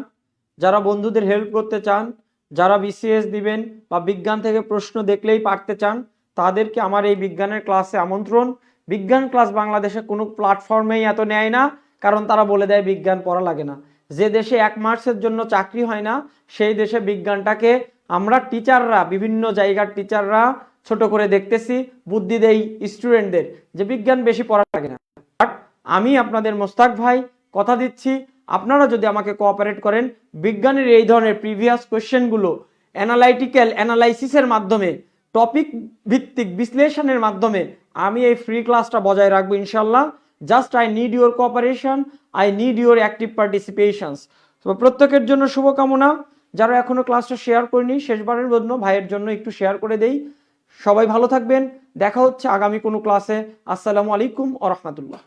যারা বন্ধুদের হেল্প করতে চান, যারা বিসিএস দিবেন বা বিজ্ঞান থেকে প্রশ্ন দেখলেই পারতে চান, তাদেরকে আমার এই বিজ্ঞানের ক্লাসে আমন্ত্রণ। বিজ্ঞান ক্লাস বাংলাদেশে কোনো প্ল্যাটফর্মেই এত নেয় না, কারণ তারা বলে দেয় বিজ্ঞান পড়া লাগে না। যে দেশে 1 মাসের জন্য চাকরি হয় না, সেই দেশে বিজ্ঞানটাকে আমরা টিচাররা, বিভিন্ন জায়গার টিচাররা ছোট করে দেখতেছি, বুদ্ধি দেই স্টুডেন্টদের যে বিজ্ঞান বেশি পড়া লাগে না। বাট আমি আপনাদের মোস্তাক ভাই কথা দিচ্ছি, আপনারা যদি আমাকে কোঅপারেট করেন, বিজ্ঞানের এই ধরনের প্রিভিয়াস কোশ্চেনগুলো অ্যানালাইটিক্যাল অ্যানালাইসিসের মাধ্যমে, টপিক ভিত্তিক বিশ্লেষণের মাধ্যমে আমি এই ফ্রি ক্লাসটা বজায় রাখবো ইনশাল্লাহ। Just I need your cooperation, I need your active পার্টিসিপেশনস। তো প্রত্যেকের জন্য শুভকামনা। যারা এখনো ক্লাসটা শেয়ার করেনি, শেষবারের জন্য ভাইয়ের জন্য একটু শেয়ার করে দেই। সবাই ভালো থাকবেন, দেখা হচ্ছে আগামী কোনো ক্লাসে। আসসালামু আলাইকুম ওয়া রাহমাতুল্লাহ।